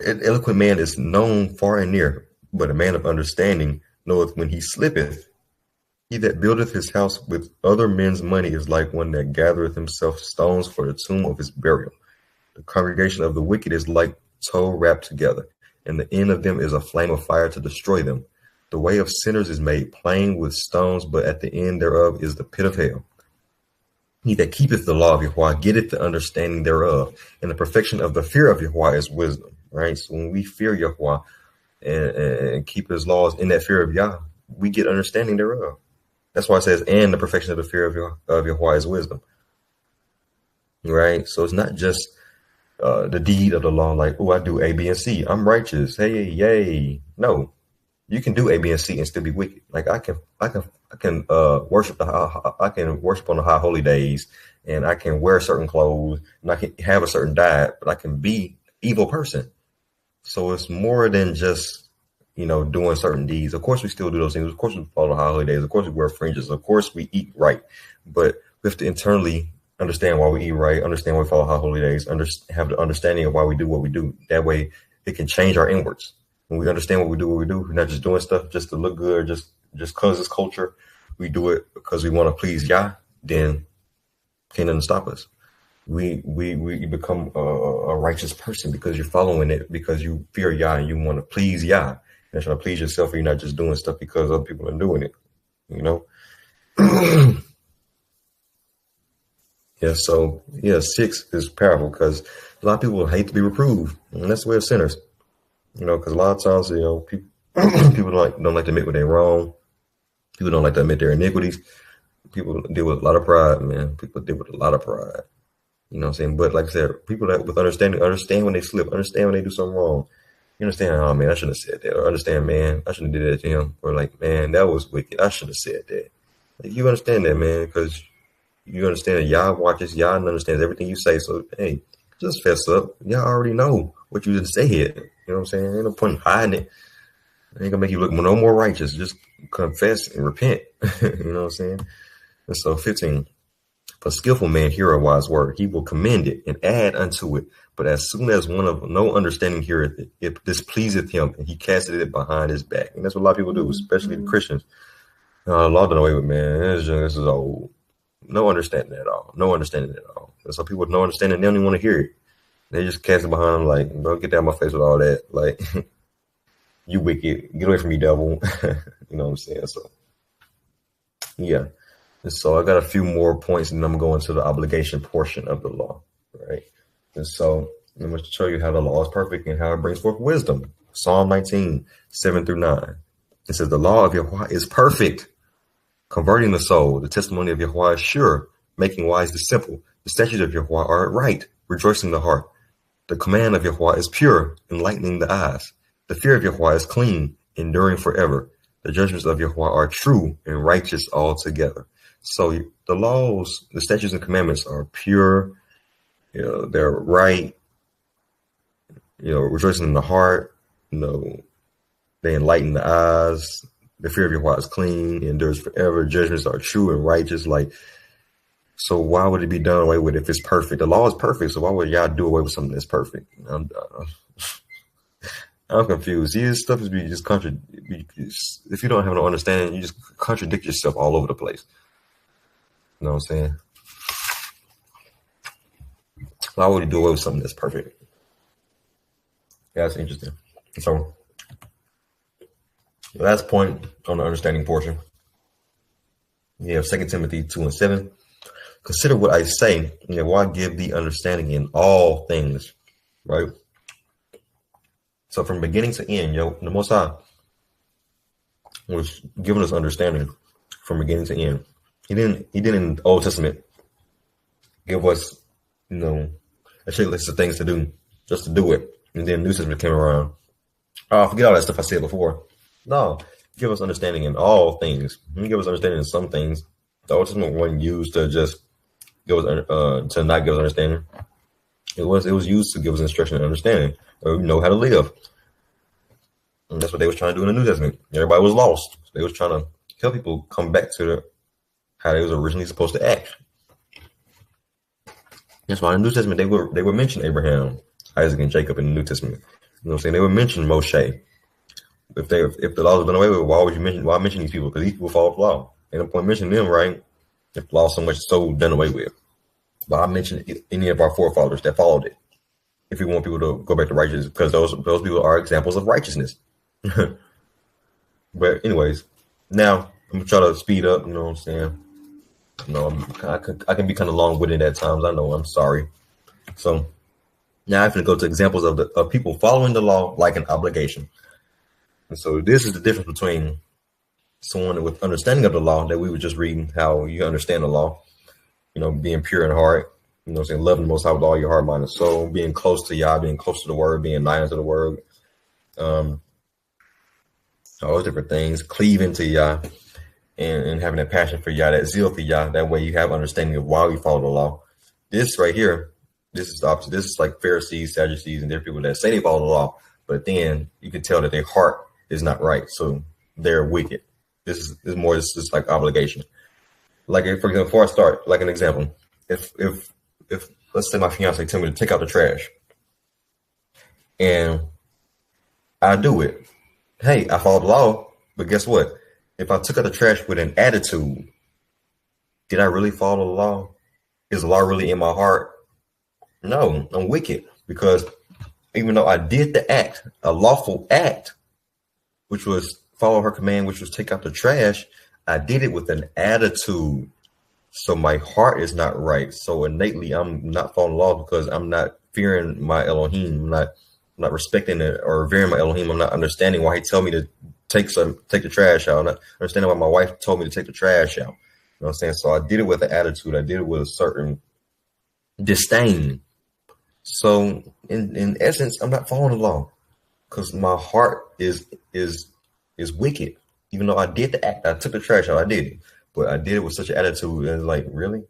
An eloquent man is known far and near, but a man of understanding knoweth when he slippeth. He that buildeth his house with other men's money is like one that gathereth himself stones for the tomb of his burial. The congregation of the wicked is like tow wrapped together, and the end of them is a flame of fire to destroy them. The way of sinners is made plain with stones, but at the end thereof is the pit of hell. He that keepeth the law of Yahweh getteth the understanding thereof, and the perfection of the fear of Yahweh is wisdom. Right? So when we fear Yahweh and keep his laws in that fear of Yah, we get understanding thereof. That's why it says, and the perfection of the fear of Yahweh is wisdom. Right? So it's not just the deed of the law, like, oh, I do A, B, and C. I'm righteous. Hey, yay. No. You can do A, B, and C and still be wicked. Like I can worship I can worship on the high holy days, and I can wear certain clothes, and I can have a certain diet, but I can be an evil person. So it's more than just, you know, doing certain deeds. Of course, we still do those things. Of course, we follow the high holy days. Of course, we wear fringes. Of course, we eat right. But we have to internally understand why we eat right, understand why we follow high holy days, have the understanding of why we do what we do. That way, it can change our inwards. When we understand what we do, we're not just doing stuff just to look good, just because it's culture. We do it because we want to please Yah. Then can't nothing stop us. We become a righteous person because you're following it, because you fear Yah and you want to please Yah. You're trying to please yourself, or you're not just doing stuff because other people are doing it. You know. Yeah. So yeah, 6 is powerful because a lot of people hate to be reproved, and that's the way of sinners. You know, because a lot of times, you know, people don't like to admit when they're wrong. People don't like to admit their iniquities. People deal with a lot of pride, man. People deal with a lot of pride. You know what I'm saying? But like I said, people that with understanding understand when they slip, understand when they do something wrong. You understand, oh man, I shouldn't have said that. Or understand, man, I shouldn't have did that to him. Or like, man, that was wicked. I should have said that. Like, you understand that, man, because you understand that Yah watches, Yah understands everything you say. So hey, just fess up. Y'all already know what you just said. You know what I'm saying? Ain't no point in hiding it. It ain't gonna make you look no more righteous. Just confess and repent. You know what I'm saying? And so 15. For skillful man hear a wise word, he will commend it and add unto it. But as soon as one of no understanding heareth it, it displeaseth him, and he casteth it behind his back. And that's what a lot of people do, especially the Christians. Law done away with, man. This is old. No understanding at all. No understanding at all. And some people with no understanding, they don't even want to hear it. They just cast it behind them like, bro, get down my face with all that. Like, you wicked. Get away from me, devil. You know what I'm saying? So, yeah. And so I got a few more points, and I'm going to the obligation portion of the law, right? And so I'm going to show you how the law is perfect and how it brings forth wisdom. Psalm 19, 7-9. It says, the law of Yahweh is perfect, converting the soul. The testimony of Yahweh is sure, making wise the simple. The statutes of Yahweh are right, rejoicing the heart. The command of Yahweh is pure, enlightening the eyes. The fear of Yahweh is clean, enduring forever. The judgments of Yahweh are true and righteous altogether. So the laws, the statutes and commandments are pure, they're right, rejoicing in the heart, they enlighten the eyes. The fear of Yahweh is clean, endures forever. Judgments are true and righteous. So why would it be done away with if it's perfect? The law is perfect, so why would y'all do away with something that's perfect? I'm confused. See, this stuff is just if you don't have no understanding, you just contradict yourself all over the place. You know what I'm saying? Why would you do away with something that's perfect? Yeah, that's interesting. So, the last point on the understanding portion, you have 2 Timothy 2:7. Consider what I say, why give thee understanding in all things, right? So from beginning to end, the Most High was giving us understanding from beginning to end. He didn't in the Old Testament give us, a checklist of things to do, just to do it. And then the New Testament came around. Oh, forget all that stuff I said before. No, give us understanding in all things. He give us understanding in some things. The Old Testament wasn't used to just give us to not give us understanding. It was used to give us instruction and understanding, or we know how to live. And that's what they was trying to do in the New Testament. Everybody was lost. They was trying to help people come back to how they was originally supposed to act. That's why in the New Testament they would mention Abraham, Isaac, and Jacob in the New Testament. You know what I'm saying? They would mention Moshe. If the law was done away with, why mention these people? Because these people follow the law. Ain't no point mentioning them, right? If the law is so done away with. But I mentioned any of our forefathers that followed it. If we want people to go back to righteousness, because those people are examples of righteousness. But anyways, now I'm gonna try to speed up. You know what I'm saying? I can be kind of long-winded at times. I know. I'm sorry. So now I'm going to go to examples of people following the law like an obligation. And so this is the difference between someone with understanding of the law that we were just reading, how you understand the law, being pure in heart, saying loving the Most High with all your heart, mind, and soul, being close to Yah, being close to the Word, being nigh unto the Word, all those different things, cleaving to Yah, and having a passion for Yah, that zeal for Yah. That way you have understanding of why we follow the law. This right here, this is the opposite. This is like Pharisees, Sadducees, and there are people that say they follow the law, but then you can tell that their heart is not right, so they're wicked. This is like obligation. Like, for example, before I start, like an example, if let's say my fiance tell me to take out the trash, and I do it. Hey, I follow the law, but guess what? If I took out the trash with an attitude, did I really follow the law? Is the law really in my heart? No, I'm wicked, because even though I did the act, a lawful act, which was follow her command, which was take out the trash, I did it with an attitude. So my heart is not right. So innately, I'm not following the law because I'm not fearing my Elohim. I'm not respecting it or revering my Elohim. I'm not understanding why he told me to take the trash out. I'm not understanding why my wife told me to take the trash out. You know what I'm saying? So I did it with an attitude. I did it with a certain disdain. So in essence, I'm not following the law because my heart is wicked. Even though I did the act, I took the trash out, I did it. But I did it with such an attitude, and like, really?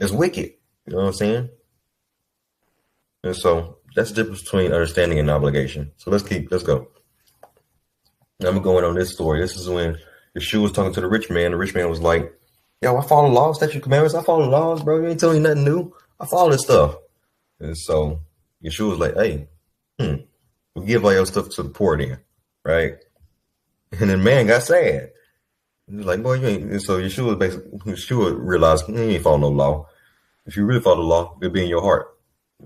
It's wicked. You know what I'm saying? And so that's the difference between understanding and obligation. So let's go. I'm going on this story. This is when Yeshua was talking to the rich man. The rich man was like, Yo, I follow laws, statute, commandments. I follow laws, bro. You ain't telling me nothing new. I follow this stuff. And so Yeshua was like, hey, we'll give all your stuff to the poor then, right? And then man got sad. He was like, boy, you ain't. And so Yeshua realized you ain't follow no law. If you really follow the law, it'll be in your heart.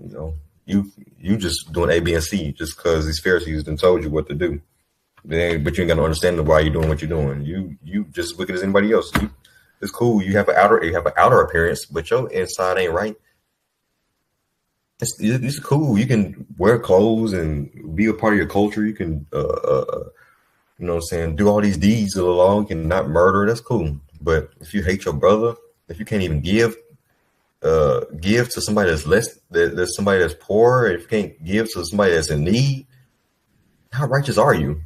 You know, you just doing A, B, and C just because these Pharisees done told you what to do. But you ain't got no understanding of why you're doing what you're doing. You just as wicked as anybody else. It's cool. You have an outer appearance, but your inside ain't right. It's cool. You can wear clothes and be a part of your culture. You can, you know what I'm saying, do all these deeds of the law. You can not murder. That's cool. But if you hate your brother, if you can't even give to somebody that's there's somebody that's poor, if you can't give to somebody that's in need, how righteous are you?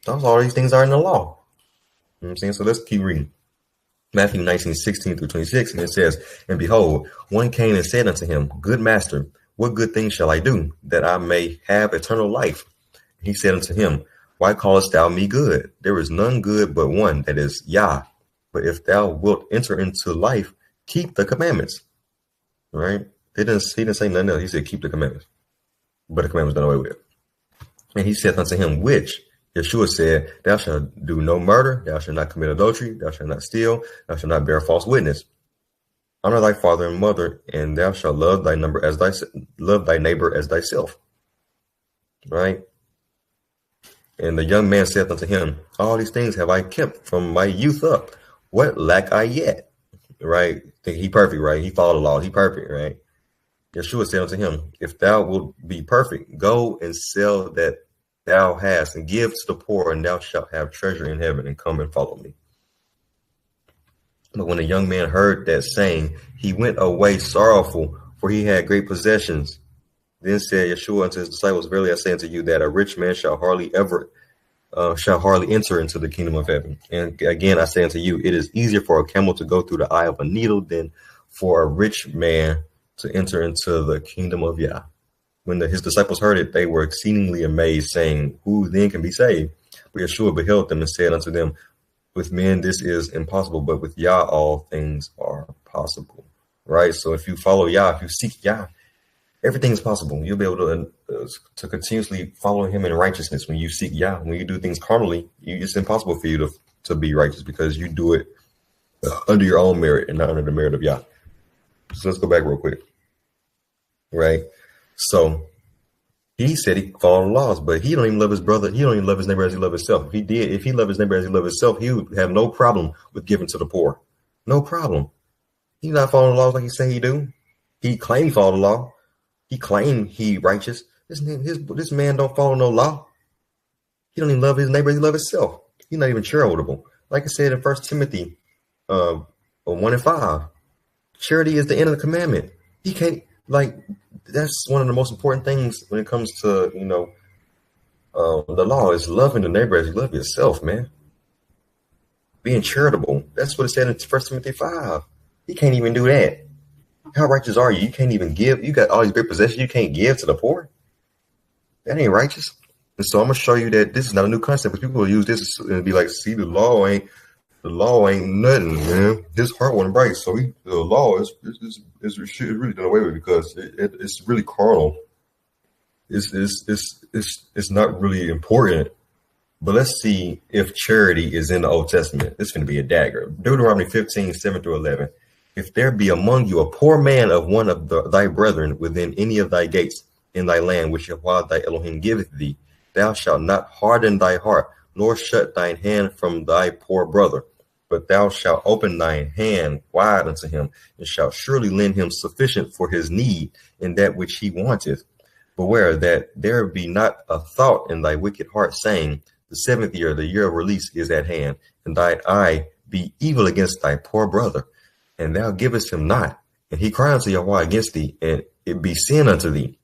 That's all these things are in the law. You know what I'm saying? So let's keep reading. Matthew 19:16-26, and it says, and behold, one came and said unto him, Good master, what good thing shall I do, that I may have eternal life? He said unto him, Why callest thou me good? There is none good but one, that is Yah. But if thou wilt enter into life, keep the commandments. Right? He didn't say nothing else. He said, keep the commandments. But the commandments done away with. And he said unto him, which? Yeshua said, Thou shalt do no murder, thou shalt not commit adultery, thou shalt not steal, thou shalt not bear false witness. Honor thy father and mother, and thou shalt love thy neighbor as thyself. Right? And the young man said unto him, All these things have I kept from my youth up. What lack I yet? Right? Think he perfect, right? He followed the law. He perfect, right? Yeshua said unto him, If thou wilt be perfect, go and sell that thou hast and give to the poor, and thou shalt have treasure in heaven, and come and follow me. But when the young man heard that saying, he went away sorrowful, for he had great possessions. Then said Yeshua unto his disciples, Verily I say unto you, that a rich man shall hardly enter into the kingdom of heaven. And again, I say unto you, it is easier for a camel to go through the eye of a needle than for a rich man to enter into the kingdom of Yah. When his disciples heard it, they were exceedingly amazed, saying, Who then can be saved? But Yeshua beheld them and said unto them, With men this is impossible, but with Yah all things are possible. Right? So if you follow Yah, if you seek Yah, everything is possible. You'll be able to continuously follow him in righteousness. When you seek Yah, when you do things carnally, it's impossible for you to be righteous, because you do it under your own merit and not under the merit of Yah. So let's go back real quick. Right? So he said he followed the laws, but he don't even love his brother. He don't even love his neighbor as he loves himself. If he loved his neighbor as he loved himself, he would have no problem with giving to the poor. No problem. He's not following the laws like he say he do. He claimed he followed the law. He claimed he righteous. This man don't follow no law. He don't even love his neighbor as he love himself. He's not even charitable. Like I said in 1 Timothy 1:5, charity is the end of the commandment. He can't, that's one of the most important things when it comes to, the law is loving the neighbor as you love yourself, man. Being charitable. That's what it said in 1 Timothy 5. He can't even do that. How righteous are you? You can't even give. You got all these great possessions you can't give to the poor. That ain't righteous. And so I'm gonna show you that this is not a new concept. But people will use this and be like, see, the law ain't nothing, man. His heart wasn't right. So the law is really done away with, because it's really carnal. It's not really important. But let's see if charity is in the Old Testament. It's going to be a dagger. Deuteronomy 15:7-11. If there be among you a poor man of one of thy brethren within any of thy gates in thy land, which Yahweh thy Elohim giveth thee, thou shalt not harden thy heart, nor shut thine hand from thy poor brother, but thou shalt open thine hand wide unto him, and shalt surely lend him sufficient for his need in that which he wanteth. Beware that there be not a thought in thy wicked heart, saying, the seventh year, the year of release, is at hand, and thine eye be evil against thy poor brother, and thou givest him not, and he cry unto Yahweh against thee, and it be sin unto thee.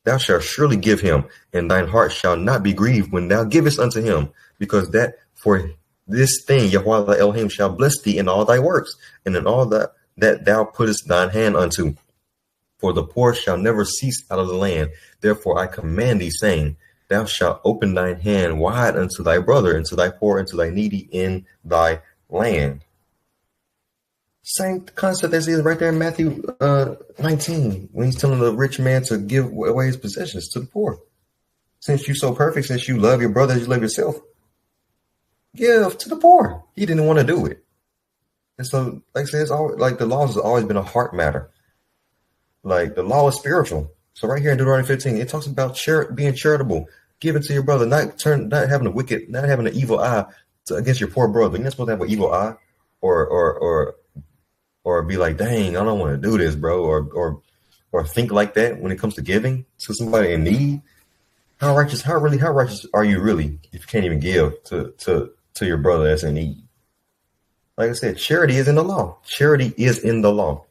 Thou shalt surely give him, and thine heart shall not be grieved when thou givest unto him, because that for this thing Yahweh thy Elohim shall bless thee in all thy works, and in all that thou puttest thine hand unto. For the poor shall never cease out of the land. Therefore I command thee, saying, thou shalt open thine hand wide unto thy brother, and to thy poor, and to thy needy in thy land. Same concept as is right there in Matthew 19, when he's telling the rich man to give away his possessions to the poor. Since you're so perfect, since you love your brother as you love yourself, give to the poor. He didn't want to do it. And so, like I said, it's always, like the laws has always been a heart matter. Like the law is spiritual. So right here in Deuteronomy 15, it talks about being charitable, giving to your brother, not having an evil eye against your poor brother. You're not supposed to have an evil eye, or be like, dang, I don't want to do this, bro, or think like that when it comes to giving to somebody in need. How righteous are you really if you can't even give to your brother that's in need? Like I said, charity is in the law. Charity is in the law.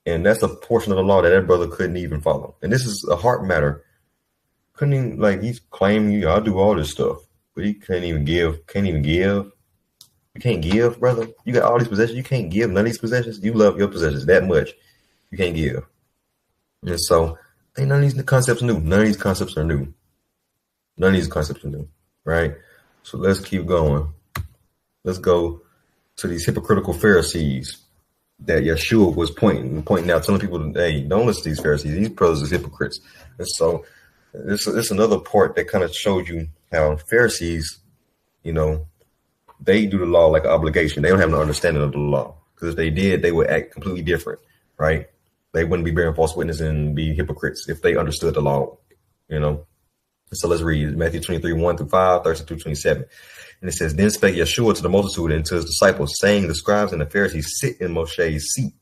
And that's a portion of the law that brother couldn't even follow. And this is a heart matter. Couldn't even, like, he's claiming, I'll do all this stuff, but he can't even give. You can't give, brother. You got all these possessions. You can't give none of these possessions. You love your possessions that much. You can't give. And so, ain't none of these concepts new. None of these concepts are new. None of these concepts are new, right? So let's keep going. Let's go to these hypocritical Pharisees that Yeshua was pointing out, telling people, hey, don't listen to these Pharisees. These brothers are hypocrites. And so this is another part that kind of showed you how Pharisees, they do the law like an obligation. They don't have no understanding of the law. Because if they did, they would act completely different, right? They wouldn't be bearing false witness and be hypocrites if they understood the law, So let's read Matthew 23, 1-5, 13-27. And it says, then spake Yeshua to the multitude and to his disciples, saying, the scribes and the Pharisees sit in Moshe's seat.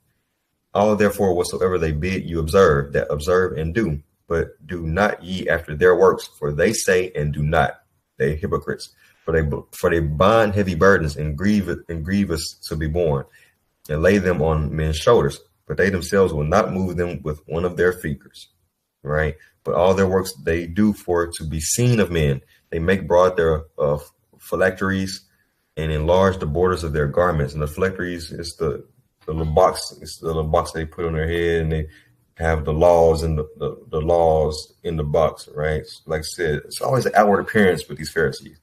All therefore whatsoever they bid you observe, that observe and do, but do not ye after their works, for they say and do not. They hypocrites. For they bind heavy burdens and grievous to be borne, and lay them on men's shoulders, but they themselves will not move them with one of their fingers. Right? But all their works they do for to be seen of men. They make broad their phylacteries and enlarge the borders of their garments. And the phylacteries is the little box. It's the little box they put on their head, and they have the laws and the laws in the box, right? Like I said, it's always an outward appearance with these Pharisees,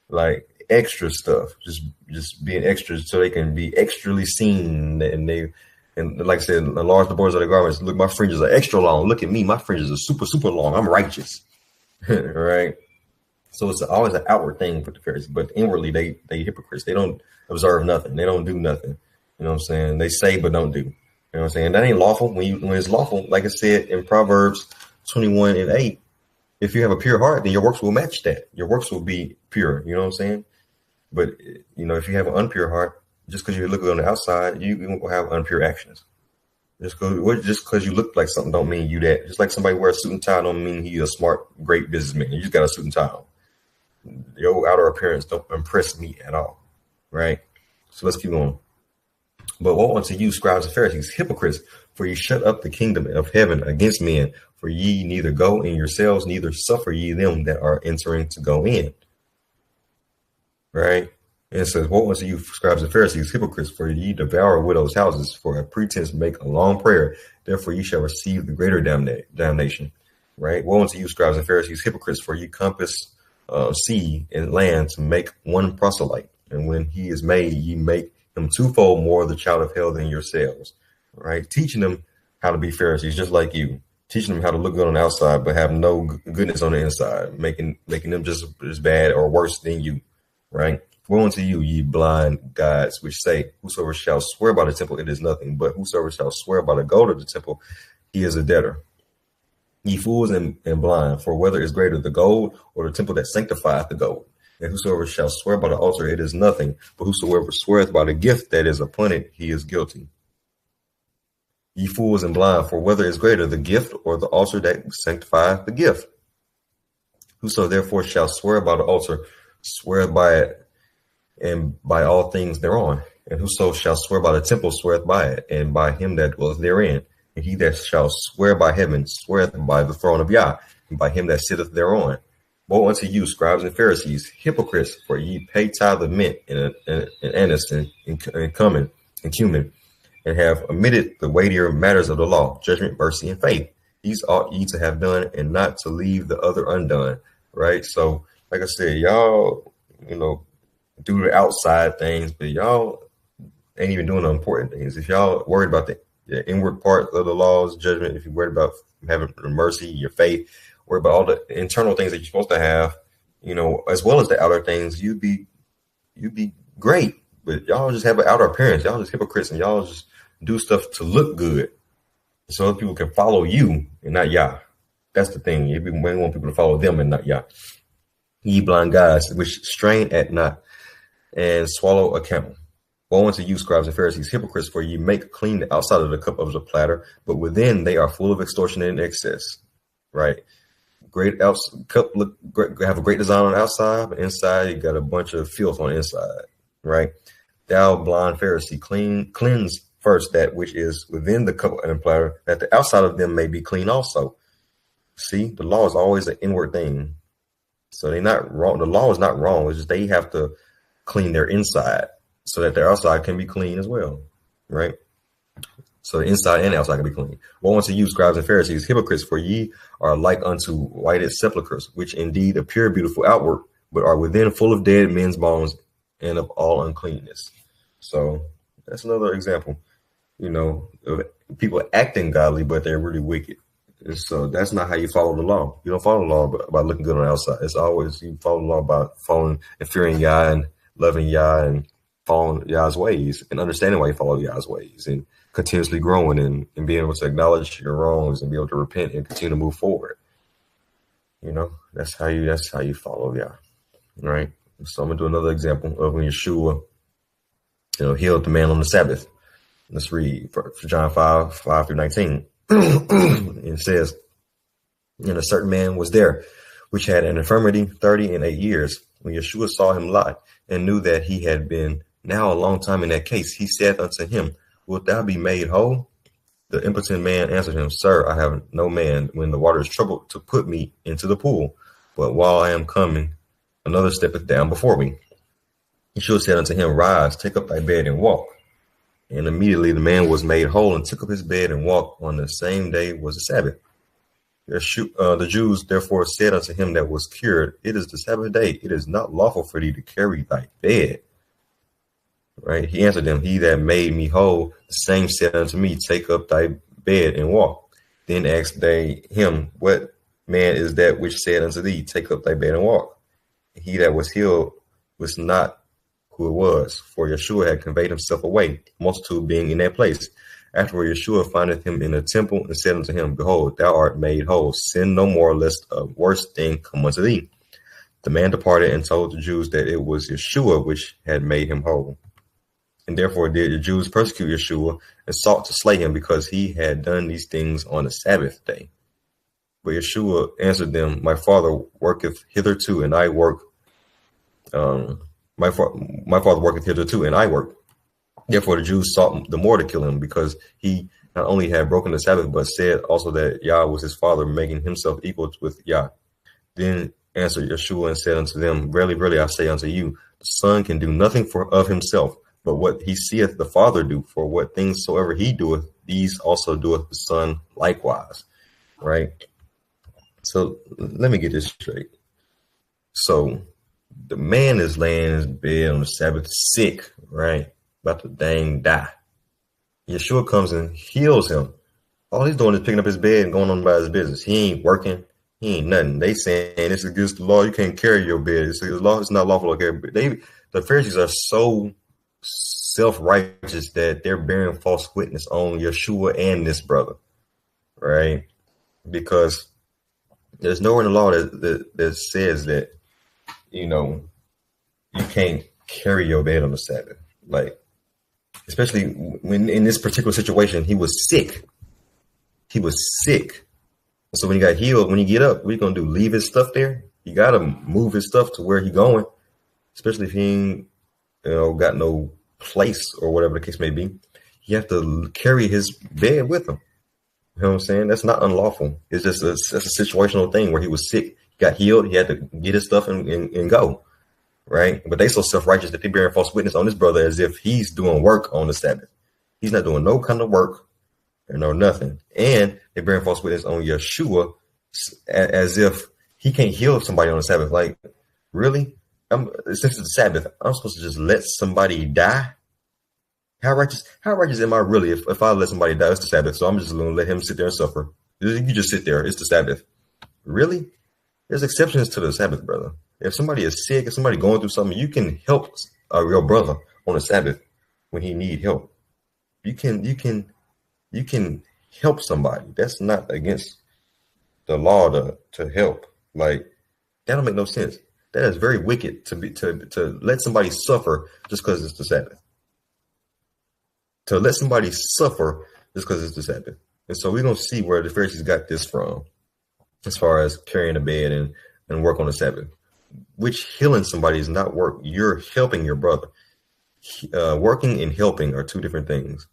like extra stuff, just being extras so they can be extrally seen. And like I said, enlarge the borders of their garments. Look, my fringes are extra long. Look at me, my fringes are super, super long. I'm righteous, right? So it's always an outward thing for the Pharisees, but inwardly they hypocrites. They don't observe nothing. They don't do nothing. You know what I'm saying? They say but don't do. You know what I'm saying? That ain't lawful. When it's lawful, like I said in Proverbs 21:8, if you have a pure heart, then your works will match that. Your works will be pure. You know what I'm saying? But if you have an unpure heart, just because you look good on the outside, you will have unpure actions. Just because you look like something don't mean you that. Just like somebody wears a suit and tie don't mean he's a smart, great businessman. You just got a suit and tie on. Your outer appearance don't impress me at all, right? So let's keep going. But woe unto you, scribes and Pharisees, hypocrites, for ye shut up the kingdom of heaven against men. For ye neither go in yourselves, neither suffer ye them that are entering to go in. Right? And it says, woe unto you, scribes and Pharisees, hypocrites, for ye devour widows' houses, for a pretense make a long prayer. Therefore ye shall receive the greater damnation. Right? Woe unto you, scribes and Pharisees, hypocrites, for ye compass sea and land to make one proselyte. And when he is made, ye make him twofold more the child of hell than yourselves. Right? Teaching them how to be Pharisees, just like you. Teaching them how to look good on the outside, but have no goodness on the inside, making them just as bad or worse than you. Right? Woe unto you, ye blind guides, which say, whosoever shall swear by the temple, it is nothing. But whosoever shall swear by the gold of the temple, he is a debtor. Ye fools and blind, for whether is greater, the gold or the temple that sanctifieth the gold? And whosoever shall swear by the altar, it is nothing. But whosoever sweareth by the gift that is upon it, he is guilty. Ye fools and blind, for whether is greater, the gift or the altar that sanctifieth the gift? Whoso therefore shall swear by the altar, sweareth by it, and by all things thereon. And whoso shall swear by the temple, sweareth by it, and by him that dwelleth therein. And he that shall swear by heaven, sweareth by the throne of Yah, and by him that sitteth thereon. Woe unto you, scribes and Pharisees, hypocrites, for ye pay tithe of mint and anise and cumin, and have omitted the weightier matters of the law, judgment, mercy, and faith. These ought ye to have done, and not to leave the other undone. Right? So, like I said, y'all, do the outside things, but y'all ain't even doing the important things. If y'all worried about the inward part of the law's judgment, if you're worried about having mercy, your faith, worry about all the internal things that you're supposed to have, as well as the outer things, you'd be great. But y'all just have an outer appearance. Y'all just hypocrites, and y'all just do stuff to look good so other people can follow you and not Yah. That's the thing. You want people to follow them and not Yah. Ye blind guides, which strain at not and swallow a camel. Woe unto you, scribes and Pharisees, hypocrites, for ye make clean the outside of the cup of the platter, but within they are full of extortion and excess. Right? Cup have a great design on the outside, but inside you got a bunch of filth on the inside. Right? Thou blind Pharisee, cleanse first that which is within the cup and platter, that the outside of them may be clean also. See, the law is always an inward thing. So they're not wrong. The law is not wrong. It's just they have to clean their inside so that their outside can be clean as well, right? So the inside and the outside can be clean. Woe unto you, scribes and Pharisees, hypocrites, for ye are like unto whited sepulchres, which indeed appear beautiful outward, but are within full of dead men's bones and of all uncleanness. So that's another example, of people acting godly, but they're really wicked. And so that's not how you follow the law. You don't follow the law by looking good on the outside. It's always you follow the law by following and fearing Yah and loving Yah and following Yah's ways and understanding why you follow Yah's ways and continuously growing and being able to acknowledge your wrongs and be able to repent and continue to move forward. That's how you follow Yah. Right. So I'm gonna do another example of when Yeshua, healed the man on the Sabbath. Let's read for John 5:5-19. It says, and a certain man was there, which had an infirmity 38 years. When Yeshua saw him lie and knew that he had been now a long time in that case, he said unto him, wilt thou be made whole? The impotent man answered him, Sir, I have no man when the water is troubled to put me into the pool. But while I am coming, another steppeth down before me. Yeshua said unto him, Rise, take up thy bed and walk. And immediately the man was made whole and took up his bed and walked. On the same day was the Sabbath. The Jews therefore said unto him that was cured, It is the Sabbath day. It is not lawful for thee to carry thy bed. Right? He answered them, He that made me whole, the same said unto me, Take up thy bed and walk. Then asked they him, What man is that which said unto thee, Take up thy bed and walk? He that was healed was not who it was, for Yeshua had conveyed himself away, multitude being in that place. Afterward, Yeshua findeth him in the temple and said unto him, Behold, thou art made whole. Sin no more, lest a worse thing come unto thee. The man departed and told the Jews that it was Yeshua which had made him whole. And therefore did the Jews persecute Yeshua and sought to slay him, because he had done these things on the Sabbath day. But Yeshua answered them, My Father worketh hitherto, and I work. My Father worketh hitherto, and I work. Therefore the Jews sought the more to kill him, because he not only had broken the Sabbath, but said also that Yah was his father, making himself equal with Yah. Then answered Yeshua and said unto them, Verily, verily, I say unto you, the Son can do nothing of himself, but what he seeth the Father do. For what things soever he doeth, these also doeth the Son likewise. Right? So let me get this straight. So the man is laying in his bed on the Sabbath sick, right? About to dang die. Yeshua comes and heals him. All he's doing is picking up his bed and going on about his business. He ain't working. He ain't nothing. They saying it's against the law. You can't carry your bed. It's not lawful to carry. The Pharisees are so self-righteous that they're bearing false witness on Yeshua and this brother, right? Because there's nowhere in the law that says that, you can't carry your bed on the Sabbath. Like, especially when in this particular situation, he was sick. He was sick. So when he got healed, when you get up, what are you going to do? Leave his stuff there? You got to move his stuff to where he going, especially if he ain't, got no place or whatever the case may be. You have to carry his bed with him. You know what I'm saying? That's not unlawful. It's just that's a situational thing where he was sick, he got healed, he had to get his stuff and go. Right? But they so self-righteous that they bearing false witness on this brother as if he's doing work on the Sabbath. He's not doing no kind of work or no nothing. And they bearing false witness on Yeshua as if he can't heal somebody on the Sabbath. Like, really? Since it's the Sabbath, I'm supposed to just let somebody die? How righteous am I really if I let somebody die? It's the Sabbath, so I'm just going to let him sit there and suffer. You just sit there. It's the Sabbath. Really? There's exceptions to the Sabbath, brother. If somebody is sick, if somebody going through something, you can help your brother on the Sabbath when he need help. You can help somebody. That's not against the law to help. Like, that don't make no sense. That is very wicked to let somebody suffer just because it's the Sabbath. To let somebody suffer just because it's the Sabbath. And so we don't see where the Pharisees got this from, as far as carrying a bed and work on the Sabbath. Which healing somebody is not work. You're helping your brother. Working and helping are two different things.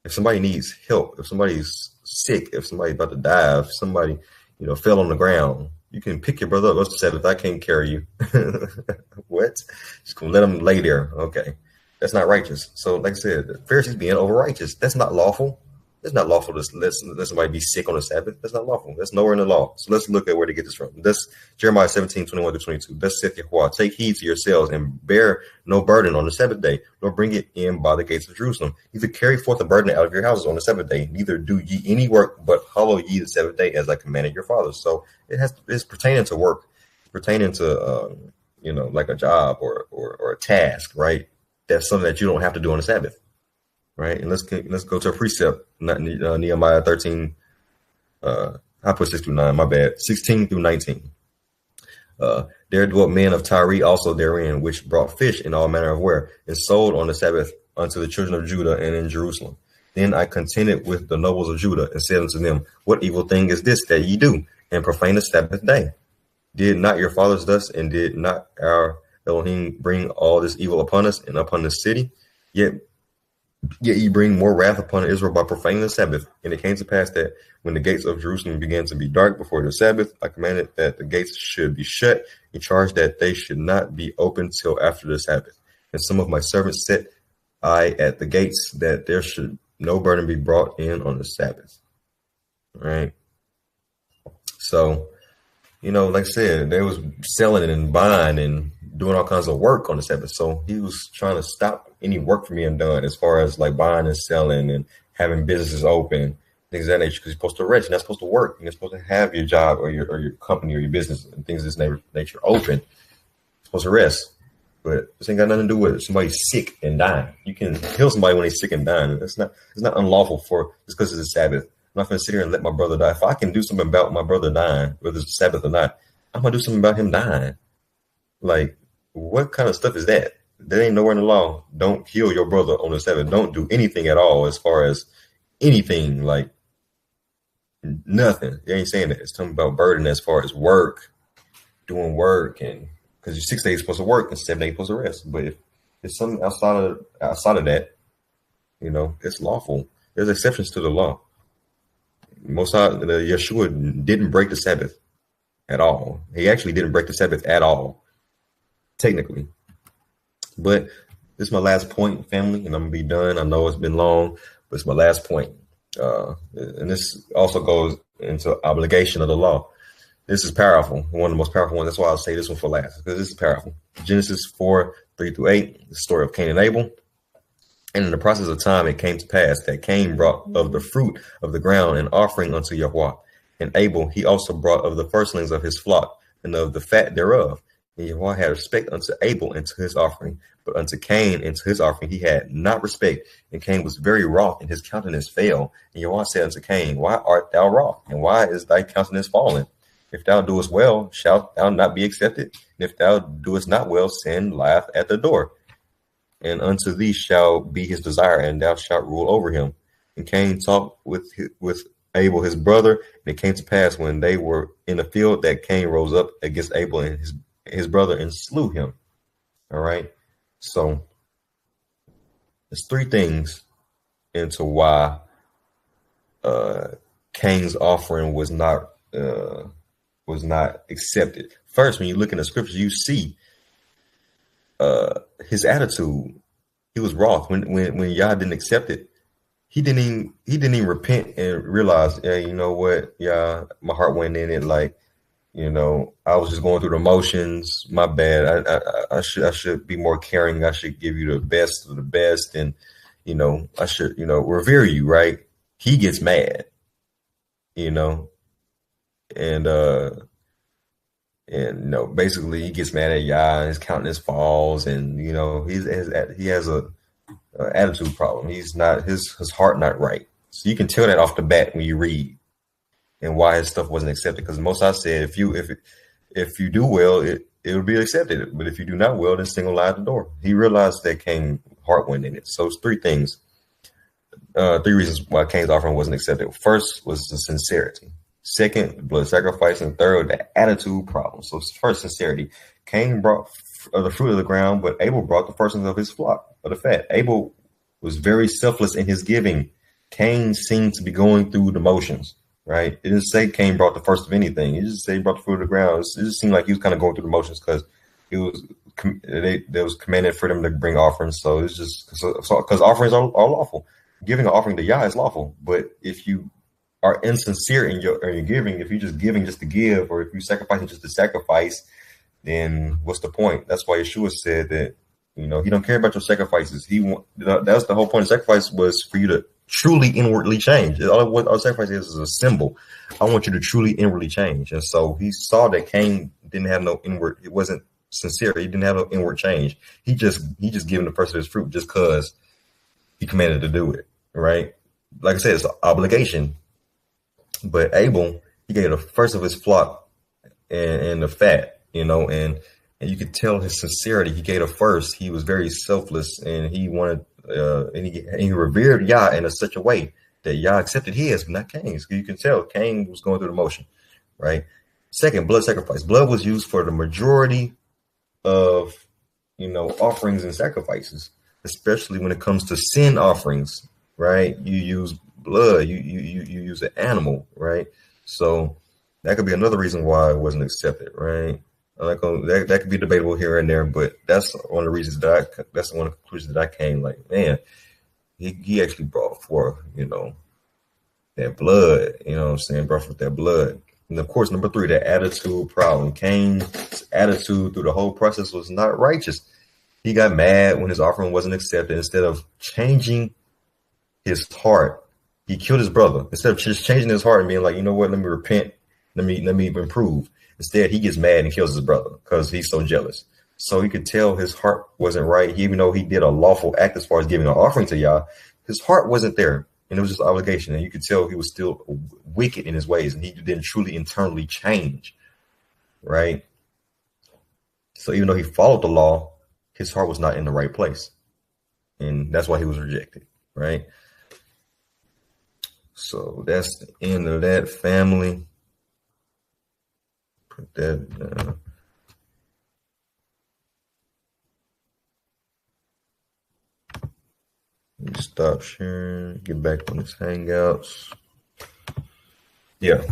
If somebody needs help, if somebody's sick, if somebody's about to die, if somebody, fell on the ground, you can pick your brother up. What's the Sabbath? I can't carry you. What? Just gonna let him lay there. Okay. That's not righteous. So, like I said, the Pharisees being over righteous. That's not lawful. It's not lawful to let somebody be sick on the Sabbath. That's not lawful. That's nowhere in the law. So let's look at where to get this from. That's Jeremiah 17:21-22. Thus saith Yahweh, take heed to yourselves and bear no burden on the Sabbath day, nor bring it in by the gates of Jerusalem. Neither carry forth a burden out of your houses on the Sabbath day, neither do ye any work, but hallow ye the Sabbath day as I commanded your fathers. So it's pertaining to work, pertaining to like a job or a task, right? That's something that you don't have to do on the Sabbath. Right, and let's go to a precept, not Nehemiah 13. I put 6-9. My bad, 16-19. There dwelt men of Tyre also therein, which brought fish in all manner of ware, and sold on the Sabbath unto the children of Judah and in Jerusalem. Then I contended with the nobles of Judah and said unto them, what evil thing is this that ye do, and profane the Sabbath day? Did not your fathers thus, and did not our Elohim bring all this evil upon us and upon this city? Yet ye bring more wrath upon Israel by profaning the Sabbath. And it came to pass that when the gates of Jerusalem began to be dark before the Sabbath, I commanded that the gates should be shut, and charged that they should not be opened till after the Sabbath. And some of my servants set I at the gates, that there should no burden be brought in on the Sabbath. All right. So, like I said, they was selling and buying and doing all kinds of work on the Sabbath. So he was trying to stop any work from being done as far as like buying and selling and having businesses open, things of that nature, because you're supposed to rest. You're not supposed to work. You're supposed to have your job or your company or your business and things of this nature open. You're supposed to rest. But this ain't got nothing to do with it. Somebody's sick and dying. You can heal somebody when they're sick and dying. It's not unlawful just because it's a Sabbath. I'm not going to sit here and let my brother die. If I can do something about my brother dying, whether it's Sabbath or not, I'm going to do something about him dying. Like, what kind of stuff is that? That ain't nowhere in the law. Don't kill your brother on the Sabbath. Don't do anything at all as far as anything, like nothing. They ain't saying that. It's talking about burden as far as work, doing work, and because you're 6 days supposed to work and 7 days supposed to rest. But if it's something outside of that, it's lawful. There's exceptions to the law. Yeshua didn't break the Sabbath at all. He actually didn't break the Sabbath at all, technically. But this is my last point, family, and I'm gonna be done. I know it's been long, but it's my last point. And this also goes into obligation of the law. This is powerful, one of the most powerful ones. That's why I'll say this one for last, because this is powerful. Genesis 4:3-8, the story of Cain and Abel. And in the process of time, it came to pass that Cain brought of the fruit of the ground an offering unto Yahweh. And Abel, he also brought of the firstlings of his flock and of the fat thereof. And Yahweh had respect unto Abel and to his offering, but unto Cain and to his offering he had not respect. And Cain was very wroth, and his countenance fell. And Yahweh said unto Cain, why art thou wroth? And why is thy countenance fallen? If thou doest well, shalt thou not be accepted? And if thou doest not well, sin lieth at the door. And unto thee shall be his desire, and thou shalt rule over him. And Cain talked with Abel his brother, and it came to pass when they were in the field that Cain rose up against Abel and his brother and slew him. All right. So there's three things into why Cain's offering was not accepted. First, when you look in the scriptures, you see his attitude. He was wroth when Yah didn't accept it. He didn't even repent and realize, yeah, you know what, yeah, my heart went in it. Like, I was just going through the motions. My bad. I should be more caring. I should give you the best of the best. And I should, revere you, right? He gets mad, you know, and basically he gets mad at Yah, his countenance falls, and he has a attitude problem. He's not his heart not right. So you can tell that off the bat when you read and why his stuff wasn't accepted. Because most I said, if you do well, it'll be accepted. But if you do not well, then sin will lie at the door. He realized that Cain's heart went in it. So it's three things. Three reasons why Cain's offering wasn't accepted. First was the sincerity. Second, blood sacrifice. And third, the attitude problem. So first, sincerity. Cain brought the fruit of the ground, but Abel brought the firstings of his flock, of the fat. Abel was very selfless in his giving. Cain seemed to be going through the motions, right? It didn't say Cain brought the first of anything. It just said he brought the fruit of the ground. It just seemed like he was kind of going through the motions because there was commanded for them to bring offerings. So it's just because offerings are lawful. Giving an offering to Yah is lawful, but if you are insincere in your giving, if you're just giving just to give, or if you sacrificing just to sacrifice, then what's the point? That's why Yeshua said that he don't care about your sacrifices. That's the whole point of sacrifice, was for you to truly inwardly change. All sacrifice is a symbol. I want you to truly inwardly change. And so he saw that Cain didn't have no inward. It wasn't sincere. He didn't have no inward change. He just giving the person his fruit just because he commanded to do it, right? Like I said, it's an obligation. But Abel, he gave the first of his flock and the fat, and you could tell his sincerity. He gave the first. He was very selfless, and he wanted, and he revered Yah in such a way that Yah accepted his, but not Cain's. You can tell Cain was going through the motion, right? Second, blood sacrifice. Blood was used for the majority of, offerings and sacrifices, especially when it comes to sin offerings, right? You use blood, you use an animal, right? So that could be another reason why it wasn't accepted, right? That could be debatable here and there, but that's one of the reasons that's one of the conclusions that I came, like, man, he actually brought forth, that blood, brought forth that blood. And of course, number three, the attitude problem. Cain's attitude through the whole process was not righteous. He got mad when his offering wasn't accepted. Instead of changing his heart, he killed his brother. Instead of just changing his heart and being like, you know what, let me repent, let me improve. Instead, he gets mad and kills his brother because he's so jealous. So you could tell his heart wasn't right. Even though he did a lawful act as far as giving an offering to Yah, his heart wasn't there. And it was just an obligation. And you could tell he was still wicked in his ways, and he didn't truly internally change, right? So even though he followed the law, his heart was not in the right place. And that's why he was rejected, right? So that's the end of that, family. Put that let me stop sharing, get back on this Hangouts. Yeah.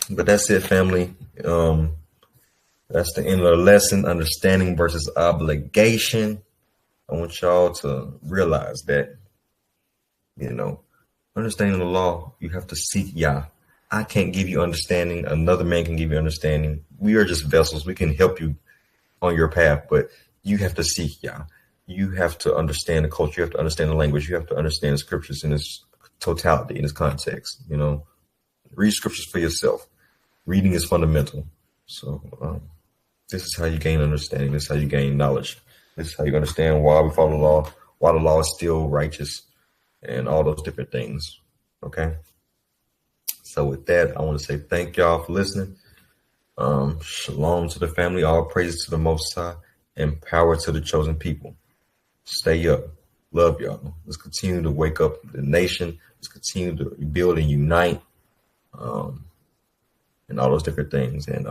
But that's it, family. That's the end of the lesson, understanding versus obligation. I want y'all to realize that, understanding the law, you have to seek Yah. I can't give you understanding. Another man can give you understanding. We are just vessels. We can help you on your path, but you have to seek Yah. You have to understand the culture. You have to understand the language. You have to understand the scriptures in its totality, in its context. Read scriptures for yourself. Reading is fundamental. So this is how you gain understanding. This is how you gain knowledge. This is how you understand why we follow the law, why the law is still righteous, and all those different things. Okay. So with that, I want to say thank y'all for listening. Shalom to the family. All praises to the Most High, and power to the chosen people. Stay up. Love y'all. Let's continue to wake up the nation. Let's continue to build and unite, and all those different things. And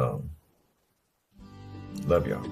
love y'all.